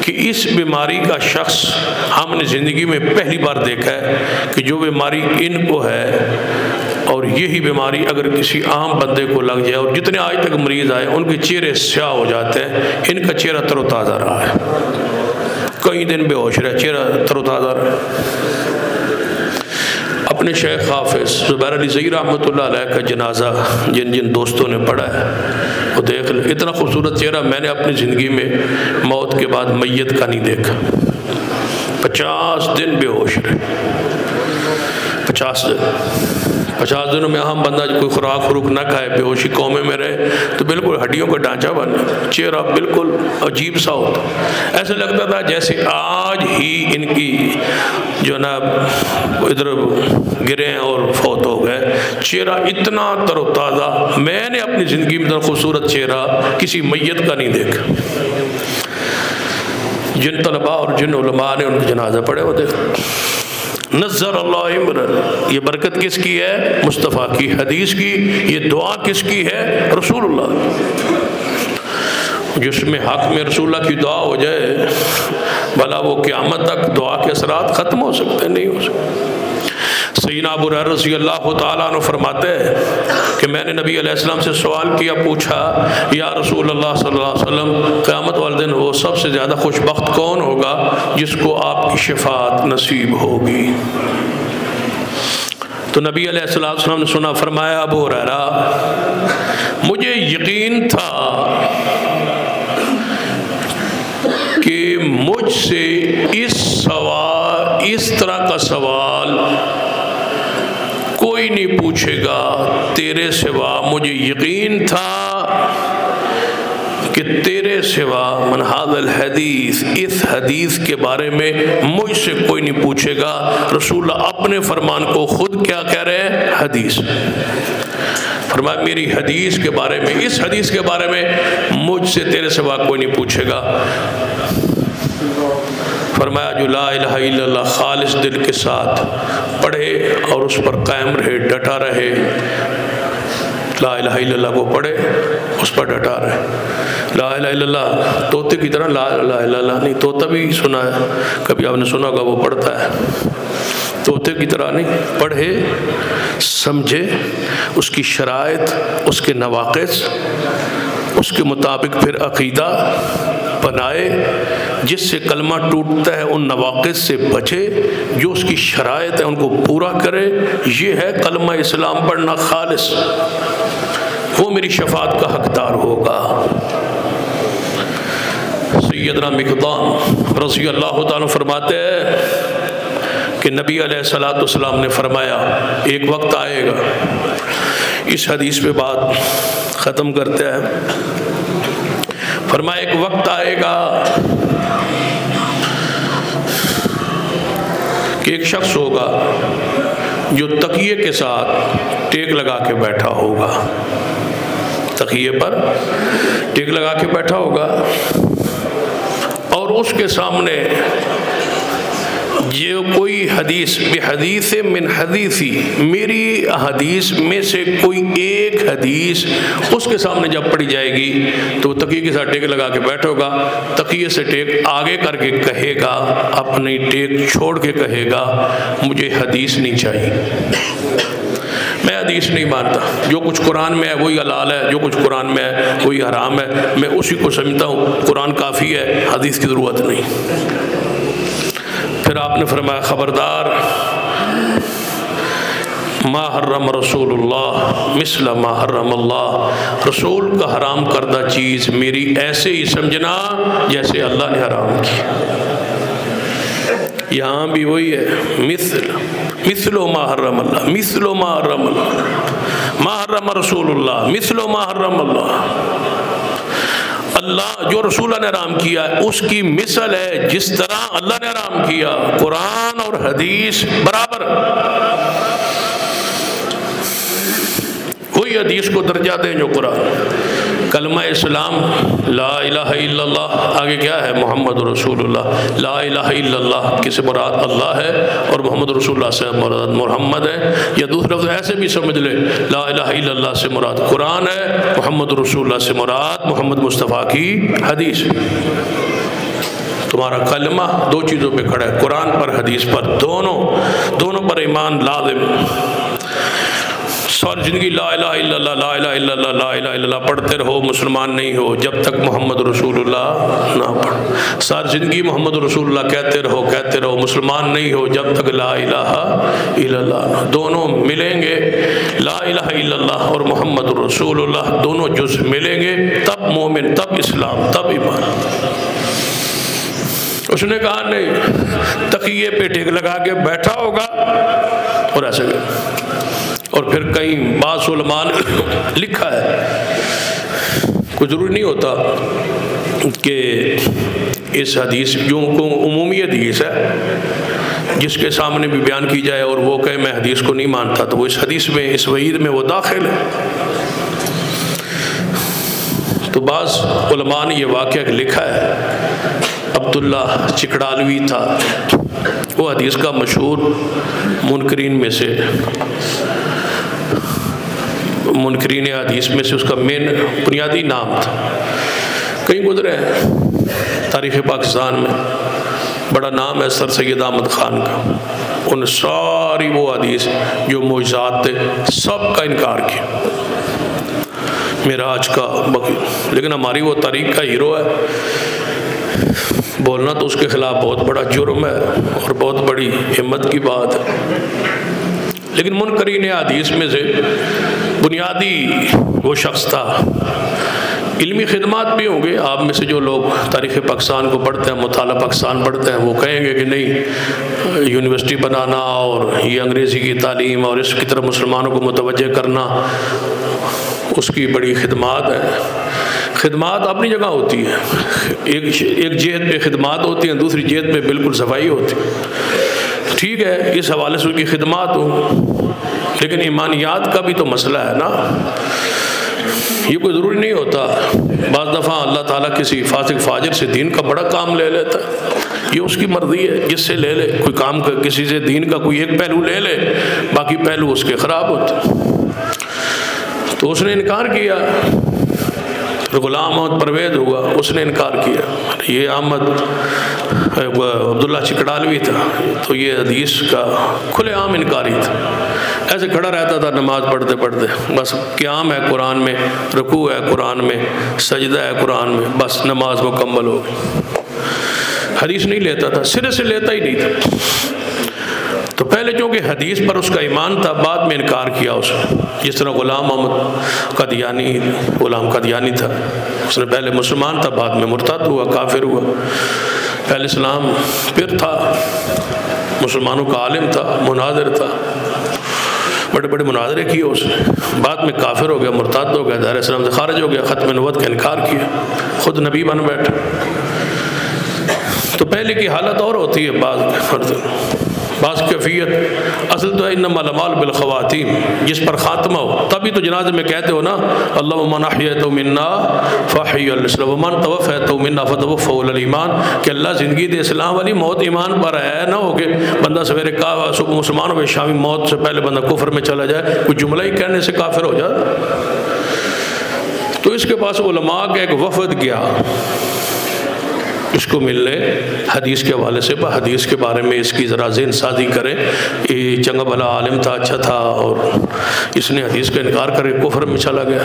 کہ اس بیماری کا شخص ہم نے زندگی میں پہلی بار دیکھا ہے کہ جو بیماری ان کو ہے، اور یہی بیماری اگر کسی عام بندے کو لگ جائے، اور جتنے آج تک مریض آئے ان کے چہرے سیاہ ہو جاتے ہیں، ان کا چہرہ تر و تازہ رہا ہے، کئی دن بے ہوش رہا، چہرہ تر و تازہ رہا۔ اپنے شیخ حافظ زبیر علی زئی رحمۃ اللہ علیہ کا جنازہ جن جن دوستوں نے پڑھا ہے وہ دیکھ لیں، اتنا خوبصورت چہرہ میں نے اپنی زندگی میں موت کے بعد میت کا نہیں دیکھا۔ 50 دن بے ہوش رہے، 50 دنوں میں عام بندہ کوئی خوراک نہ کھائے، بے ہوشی قومے میں رہے تو بالکل ہڈیوں کا ڈھانچہ بنا، چہرہ بالکل عجیب سا ہوتا، ایسے لگتا تھا جیسے آج ہی ان کی جو نا ادھر گرے ہیں اور فوت ہو گئے، چہرہ اتنا تر و تازہ میں نے اپنی زندگی میں اتنا خوبصورت چہرہ کسی میت کا نہیں دیکھا۔ جن طلباء اور جن علماء نے ان کے جنازہ پڑھے وہ دیکھ، نظر اللہ عمرن، یہ برکت کس کی ہے؟ مصطفیٰ کی، حدیث کی، یہ دعا کس کی ہے؟ رسول اللہ۔ جس میں حق میں رسول اللہ کی دعا ہو جائے بھلا وہ قیامت تک دعا کے اثرات ختم ہو سکتے نہیں ہو سکتے۔ سیدنا ابو ہریرہ رضی اللہ تعالیٰ عنہ فرماتے ہیں کہ میں نے نبی علیہ السلام سے سوال کیا، پوچھا یا رسول اللہ صلی اللہ علیہ وسلم قیامت والے دن وہ سب سے زیادہ خوش بخت کون ہوگا جس کو آپ کی شفاعت نصیب ہوگی؟ تو نبی علیہ السلام نے سنا، فرمایا ابو ہریرہ مجھے یقین تھا کہ مجھ سے اس طرح کا سوال کوئی نہیں پوچھے گا تیرے سوا، مجھے یقین تھا کہ تیرے سوا من ھذا الحدیث، اس حدیث کے بارے میں مجھ سے کوئی نہیں پوچھے گا۔ رسول اللہ اپنے فرمان کو خود کیا کہہ رہے ہیں؟ حدیث۔ فرمایا میری حدیث کے بارے میں، اس حدیث کے بارے میں مجھ سے تیرے سوا کوئی نہیں پوچھے گا۔ فرمایا جو لا الہ الا اللہ خالص دل کے ساتھ پڑھے اور اس پر قائم رہے، ڈٹا رہے، لا الہ الا اللہ کو پڑھے، اس پر ڈٹا رہے۔ لا الہ الا اللہ طوطے کی طرح لا الہ الا اللہ نہیں، طوطا بھی سنا ہے، کبھی آپ نے سنا ہوگا وہ پڑھتا ہے، طوطے کی طرح نہیں، پڑھے، سمجھے، اس کی شرائط، اس کے نواقص، اس کے مطابق پھر عقیدہ بنائے، جس سے کلمہ ٹوٹتا ہے ان نواقص سے بچے، جو اس کی شرائط ہے ان کو پورا کرے۔ یہ ہے کلمہ اسلام پڑھنا خالص، وہ میری شفاعت کا حقدار ہوگا۔ سیدنا مقدام رضی اللہ تعالیٰ فرماتے ہیں کہ نبی علیہ السلام نے فرمایا ایک وقت آئے گا، اس حدیث پہ بات ختم کرتے ہیں، فرمایا ایک وقت آئے گا کہ ایک شخص ہوگا جو تکیے کے ساتھ ٹیک لگا کے بیٹھا ہوگا، تکیے پر ٹیک لگا کے بیٹھا ہوگا، اور اس کے سامنے یہ کوئی حدیث بحدیث من حدیثی، میری حدیث میں سے کوئی ایک حدیث اس کے سامنے جب پڑھی جائے گی تو وہ تکیے کے ساتھ ٹیک لگا کے بیٹھے ہوگا، تکیے سے ٹیک آگے کر کے کہے گا، اپنی ٹیک چھوڑ کے کہے گا مجھے حدیث نہیں چاہیے، میں حدیث نہیں مانتا، جو کچھ قرآن میں ہے وہی حلال ہے، جو کچھ قرآن میں ہے وہی حرام ہے، میں اسی کو سمجھتا ہوں، قرآن کافی ہے، حدیث کی ضرورت نہیں۔ پھر آپ نے فرمایا خبردار، ما حرم رسول اللہ مثل ما حرم اللہ، رسول کا حرام کردہ چیز میری ایسے ہی سمجھنا جیسے اللہ نے حرام کی۔ یہاں بھی وہی ہے، مثل ما حرم اللہ، مثل ما حرم اللہ، ما حرم رسول اللہ مثل ما حرم اللہ۔ اللہ جو رسول نے حرام کیا ہے اس کی مثل ہے جس طرح اللہ نے حرام کیا، قرآن اور حدیث برابر۔ وہی حدیث کو درجہ دیں جو قرآن۔ کلمہ اسلام لا الہ الا اللہ، آگے کیا ہے؟ محمد رسول اللہ۔ لا الہ الا اللہ کس سے مراد اللہ ہے اور محمد رسول اللہ سے مراد محمد ہے، یا دوسرا لفظ ایسے بھی سمجھ لے، لا الہ الا اللہ سے مراد قرآن ہے، محمد رسول اللہ سے مراد محمد مصطفیٰ کی حدیث۔ تمہارا کلمہ دو چیزوں پہ کھڑا ہے، قرآن پر حدیث پر، دونوں پر ایمان لازم۔ ساری زندگی لا الہ الا اللہ لا الہ الا اللہ لا الہ الا اللہ پڑھتے رہو، مسلمان نہیں ہو جب تک محمد رسول اللہ نہ پڑھ۔ ساری زندگی محمد رسول اللہ کہتے رہو، مسلمان نہیں ہو جب تک لا الہ الا اللہ۔ دونوں ملیں گے، لا الہ الا اللہ اور محمد رسول اللہ دونوں جز ملیں گے، تب مومن، تب اسلام، تب ایمان۔ اس نے کہا نہیں، تقیے پہ ٹیک لگا کے بیٹھا ہوگا اور ایسے اور پھر کہیں بعض علماء نے لکھا ہے، کوئی ضروری نہیں ہوتا کہ اس حدیث جو عمومی حدیث ہے جس کے سامنے بھی بیان کی جائے اور وہ کہے میں حدیث کو نہیں مانتا تو وہ اس حدیث میں، اس وعید میں وہ داخل ہے۔ تو بعض علماء نے یہ واقعہ لکھا ہے، عبداللہ چکڑالوی تھا، وہ حدیث کا مشہور منکرین میں سے، منکرین حدیث میں سے اس کا مین بنیادی نام تھا۔ کہیں گزرے ہیں تاریخ پاکستان میں، بڑا نام ہے سر سید احمد خان کا، ان ساری وہ حدیث جو معجزات تھے سب کا انکار کیا، معراج کا، لیکن ہماری وہ تاریخ کا ہیرو ہے، بولنا تو اس کے خلاف بہت بڑا جرم ہے اور بہت بڑی ہمت کی بات ہے۔ لیکن منکرین حدیث میں سے بنیادی وہ شخص تھا۔ علمی خدمات بھی ہوں گے آپ میں سے جو لوگ تاریخ پاکستان کو پڑھتے ہیں، مطالعہ پاکستان پڑھتے ہیں، وہ کہیں گے کہ نہیں، یونیورسٹی بنانا اور یہ انگریزی کی تعلیم اور اس کی طرف مسلمانوں کو متوجہ کرنا اس کی بڑی خدمات ہے۔ خدمات اپنی جگہ ہوتی ہے، ایک جہت پہ خدمات ہوتی ہیں، دوسری جہت پہ بالکل صفائی ہوتی ہے، ٹھیک ہے، اس حوالے سے اس کی خدمات ہوں، لیکن ایمانیات کا بھی تو مسئلہ ہے نا، یہ کوئی ضروری نہیں ہوتا۔ بعض دفعہ اللہ تعالیٰ کسی فاسق فاجر سے دین کا بڑا کام لے لیتا ہے، یہ اس کی مرضی ہے، جس سے لے لے، کوئی کام کسی سے دین کا کوئی ایک پہلو لے لے، باقی پہلو اس کے خراب ہوتے۔ تو اس نے انکار کیا، غلام احمد پرویز ہوا، اس نے انکار کیا، یہ عبداللہ چکڑالوی تھا، تو یہ حدیث کا کھلے عام انکاری تھا، ایسے کھڑا رہتا تھا نماز پڑھتے پڑھتے، بس قیام ہے قرآن میں، رکوع ہے قرآن میں، سجدہ ہے قرآن میں، بس نماز مکمل ہو گئی۔ حدیث نہیں لیتا تھا، سرے سے لیتا ہی نہیں تھا۔ تو پہلے چونکہ حدیث پر اس کا ایمان تھا، بعد میں انکار کیا اس نے، جس طرح غلام احمد قادیانی، غلام قادیانی تھا، اس نے پہلے مسلمان تھا، بعد میں مرتد ہوا، کافر ہوا، پہلے اسلام پھر تھا، مسلمانوں کا عالم تھا، مناظر تھا، بڑے بڑے مناظرے کیے اس نے، بعد میں کافر ہو گیا، مرتد ہو گیا، دائرہ اسلام سے خارج ہو گیا، ختم نبوت کا انکار کیا، خود نبی بن بیٹھا۔ تو پہلے کی حالت اور ہوتی ہے، بعض کیفیت، اصل تو ہے انما الاعمال بالخواتیم، جس پر خاتمہ ہو، تبھی تو جنازے میں کہتے ہو نا اللہم من احییتہ منا فاحی الاسلام ومن توفیتہ منا فتوفہ الایمان، کہ اللہ زندگی دے اسلام والی، موت ایمان پر ہے، نہ ہو کہ بندہ سویرے صبح مسلمان ہو، شامی موت سے پہلے بندہ کفر میں چلا جائے، کوئی جملہ ہی کہنے سے کافر ہو جائے۔ تو اس کے پاس علماء کا ایک وفد گیا اس کو ملنے، حدیث کے حوالے سے حدیث کے بارے میں اس کی ذرا ذہن سازی کریں، یہ چنگا بھلا عالم تھا، اچھا تھا، اور اس نے حدیث کا انکار کر کے کفر میں چلا گیا،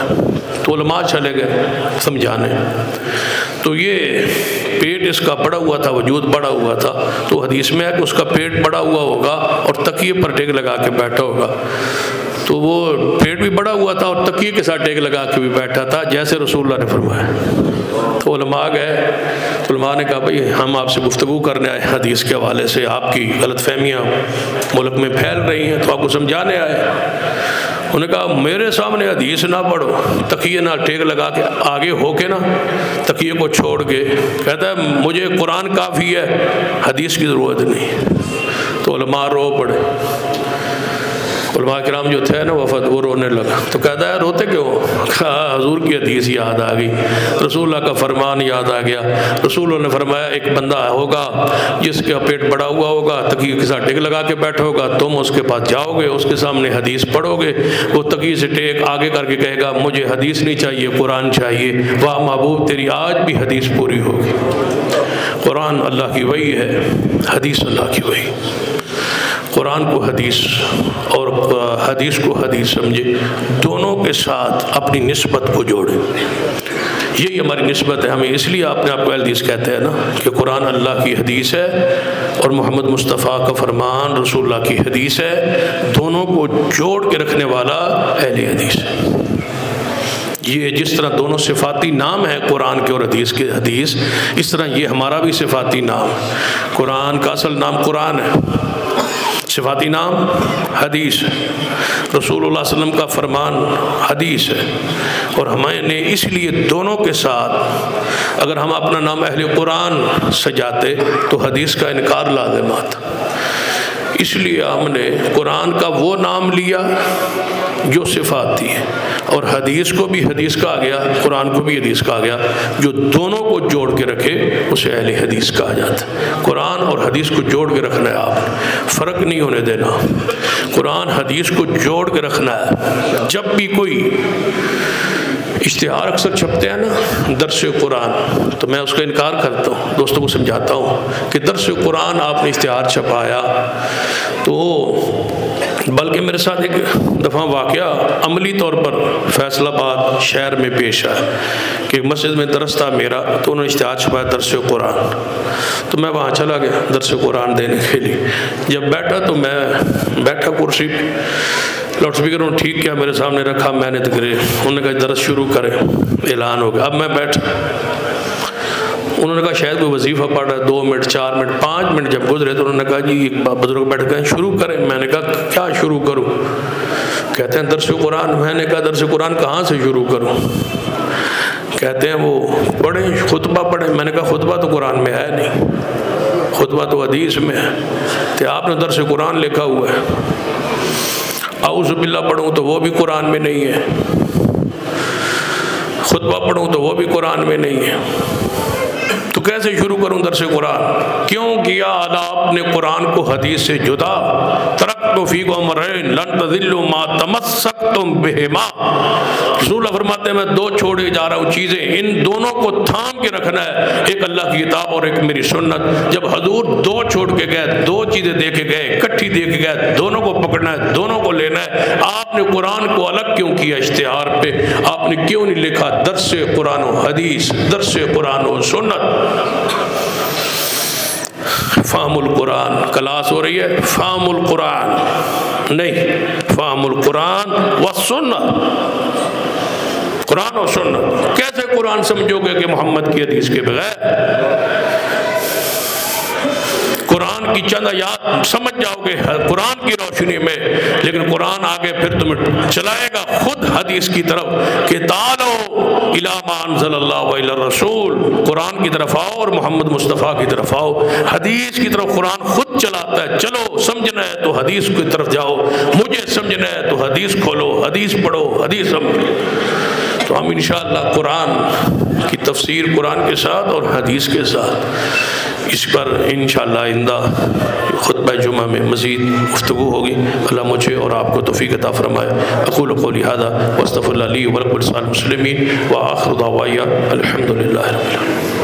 تو علماء چلے گئے سمجھانے۔ تو یہ پیٹ اس کا بڑا ہوا تھا، وجود بڑا ہوا تھا، تو حدیث میں ہے کہ اس کا پیٹ بڑا ہوا ہوگا اور تکیے پر ٹیک لگا کے بیٹھا ہوگا، تو وہ پیٹ بھی بڑا ہوا تھا اور تکیے کے ساتھ ٹیک لگا کے بھی بیٹھا تھا جیسے رسول اللہ نے فرمایا۔ تو علماء گئے، تو علماء نے کہا بھئی ہم آپ سے گفتگو کرنے آئے حدیث کے حوالے سے، آپ کی غلط فہمیاں ملک میں پھیل رہی ہیں تو آپ کو سمجھانے آئے۔ انہوں نے کہا میرے سامنے حدیث نہ پڑھو، تکیے نہ ٹیک لگا کے آگے ہو کے نا تکیے کو چھوڑ کے، کہتا ہے مجھے قرآن کافی ہے، حدیث کی ضرورت نہیں۔ تو علماء رو پڑے، علماء کرام جو تھے نا وفد، وہ رونے لگا۔ تو کہتا ہے روتے کیوں؟ کہا حضور کی حدیث یاد آ گئی، رسول اللہ کا فرمان یاد آ گیا۔ رسول اللہ نے فرمایا ایک بندہ ہوگا جس کا پیٹ بڑا ہوا ہوگا، تکیے کے ساتھ ٹیک لگا کے بیٹھا ہوگا، تم اس کے پاس جاؤ گے، اس کے سامنے حدیث پڑھو گے، وہ تکیے سے ٹیک آگے کر کے کہے گا مجھے حدیث نہیں چاہیے، قرآن چاہیے۔ واہ محبوب تیری آج بھی حدیث پوری ہوگی۔ قرآن اللہ کی وحی ہے، حدیث اللہ کی وحی۔ قرآن کو حدیث اور حدیث کو حدیث سمجھے، دونوں کے ساتھ اپنی نسبت کو جوڑیں۔ یہی ہماری نسبت ہے، ہمیں اس لیے اپنے آپ کو حدیث کہتے ہیں نا کہ قرآن اللہ کی حدیث ہے اور محمد مصطفیٰ کا فرمان رسول اللہ کی حدیث ہے، دونوں کو جوڑ کے رکھنے والا اہل حدیث ہے۔ یہ جس طرح دونوں صفاتی نام ہیں قرآن کے اور حدیث کے، حدیث اس طرح یہ ہمارا بھی صفاتی نام ہے۔ قرآن کا اصل نام قرآن ہے، صفاتی نام حدیث ہے، رسول اللہ صلی اللہ علیہ وسلم کا فرمان حدیث ہے، اور ہمیں نے اس لیے دونوں کے ساتھ اگر ہم اپنا نام اہل قرآن سجاتے تو حدیث کا انکار لازم آتا۔ اس لیے ہم نے قرآن کا وہ نام لیا جو صفاتی ہے، اور حدیث کو بھی حدیث کہا گیا، قرآن کو بھی حدیث کہا گیا، جو دونوں کو جوڑ کے رکھے اسے اہل حدیث کہا جاتا ہے۔ قرآن اور حدیث کو جوڑ کے رکھنا ہے، آپ فرق نہیں ہونے دینا، قرآن حدیث کو جوڑ کے رکھنا ہے۔ جب بھی کوئی اشتہار اکثر چھپتے ہیں نا درس قرآن، تو میں اس کا انکار کرتا ہوں، دوستوں کو سمجھاتا ہوں کہ درس قرآن آپ نے اشتہار چھپایا تو، بلکہ میرے ساتھ ایک دفعہ واقعہ عملی طور پر فیصل آباد شہر میں پیش آیا کہ مسجد میں درس تھا میرا، تو انہوں نے اشتہار چھپایا درس قرآن، تو میں وہاں چلا گیا درس قرآن دینے کے لیے۔ جب بیٹھا تو میں بیٹھا کرسی پہ، لاؤڈ اسپیکر انہوں نے ٹھیک کیا میرے سامنے رکھا، میں نے تقریر، انہوں نے کہا درس شروع کریں، اعلان ہو گیا۔ اب میں بیٹھا، انہوں نے کہا شاید کوئی وظیفہ پڑھ رہا ہے، 2 منٹ 4 منٹ 5 منٹ جب گزرے تو انہوں نے کہا جی ایک بزرگ بیٹھ گئے شروع کریں۔ میں نے کہا کیا شروع کروں؟ کہتے ہیں درس قرآن۔ میں نے کہا درس قرآن کہاں سے شروع کروں؟ کہتے ہیں وہ پڑھیں، خطبہ پڑھیں۔ میں نے کہا خطبہ تو قرآن میں ہے نہیں، خطبہ تو حدیث میں ہے، تو آپ نے درس قرآن لکھا ہوا ہے۔ اعوذ باللہ پڑھوں تو وہ بھی قرآن میں نہیں ہے، خطبہ پڑھوں تو وہ بھی قرآن میں نہیں ہے، تو کیسے شروع کروں درس قرآن؟ کیوں کیا آپ نے قرآن کو حدیث سے جدا؟ ترکت فیکم امرین لن تضلوا ما تمسکتم بہما۔ رسول اللہ فرماتے ہیں میں 2 چھوڑے جا رہا ہوں چیزیں، ان دونوں کو تھام کے رکھنا ہے، ایک اللہ کی کتاب اور ایک میری سنت۔ جب حضور 2 چھوڑ کے گئے، 2 چیزیں دے کے گئے، اکٹھی دے کے گئے، دونوں کو پکڑنا ہے، دونوں کو لینا ہے۔ آپ نے قرآن کو الگ کیوں کیا اشتہار پہ؟ آپ نے کیوں نہیں لکھا درس قرآن و حدیث، درس قرآن و سنت؟ فہم القرآن کلاس ہو رہی ہے، فہم القرآن نہیں، فہم القرآن والسنت، قرآن و سنت۔ کیسے قرآن سمجھو گے کہ محمد کی حدیث کے بغیر؟ قرآن کی چند آیات سمجھ جاؤ گے قرآن کی روشنی میں، لیکن قرآن آگے پھر تمہیں چلائے گا خود حدیث کی طرف کہ تعالوا الی ما انزل اللہ و الی الرسول، قرآن کی طرف آؤ اور محمد مصطفیٰ کی طرف آؤ۔ حدیث کی طرف قرآن خود چلاتا ہے، چلو سمجھنا ہے تو حدیث کی طرف جاؤ، مجھے سمجھنا ہے تو حدیث کھولو، حدیث پڑھو، حدیث سمجھو۔ تو ہم انشاءاللہ قرآن کی تفسیر قرآن کے ساتھ اور حدیث کے ساتھ اس پر انشاءاللہ آئندہ خطبہ جمعہ میں مزید گفتگو ہوگی۔ اللہ مجھے اور آپ کو توفیق عطا فرمائے۔ اقول قولی ھذا واستغفر اللہ لی ولکم ولسائر المسلمین وآخر دعوایا الحمدللہ رب العالمین۔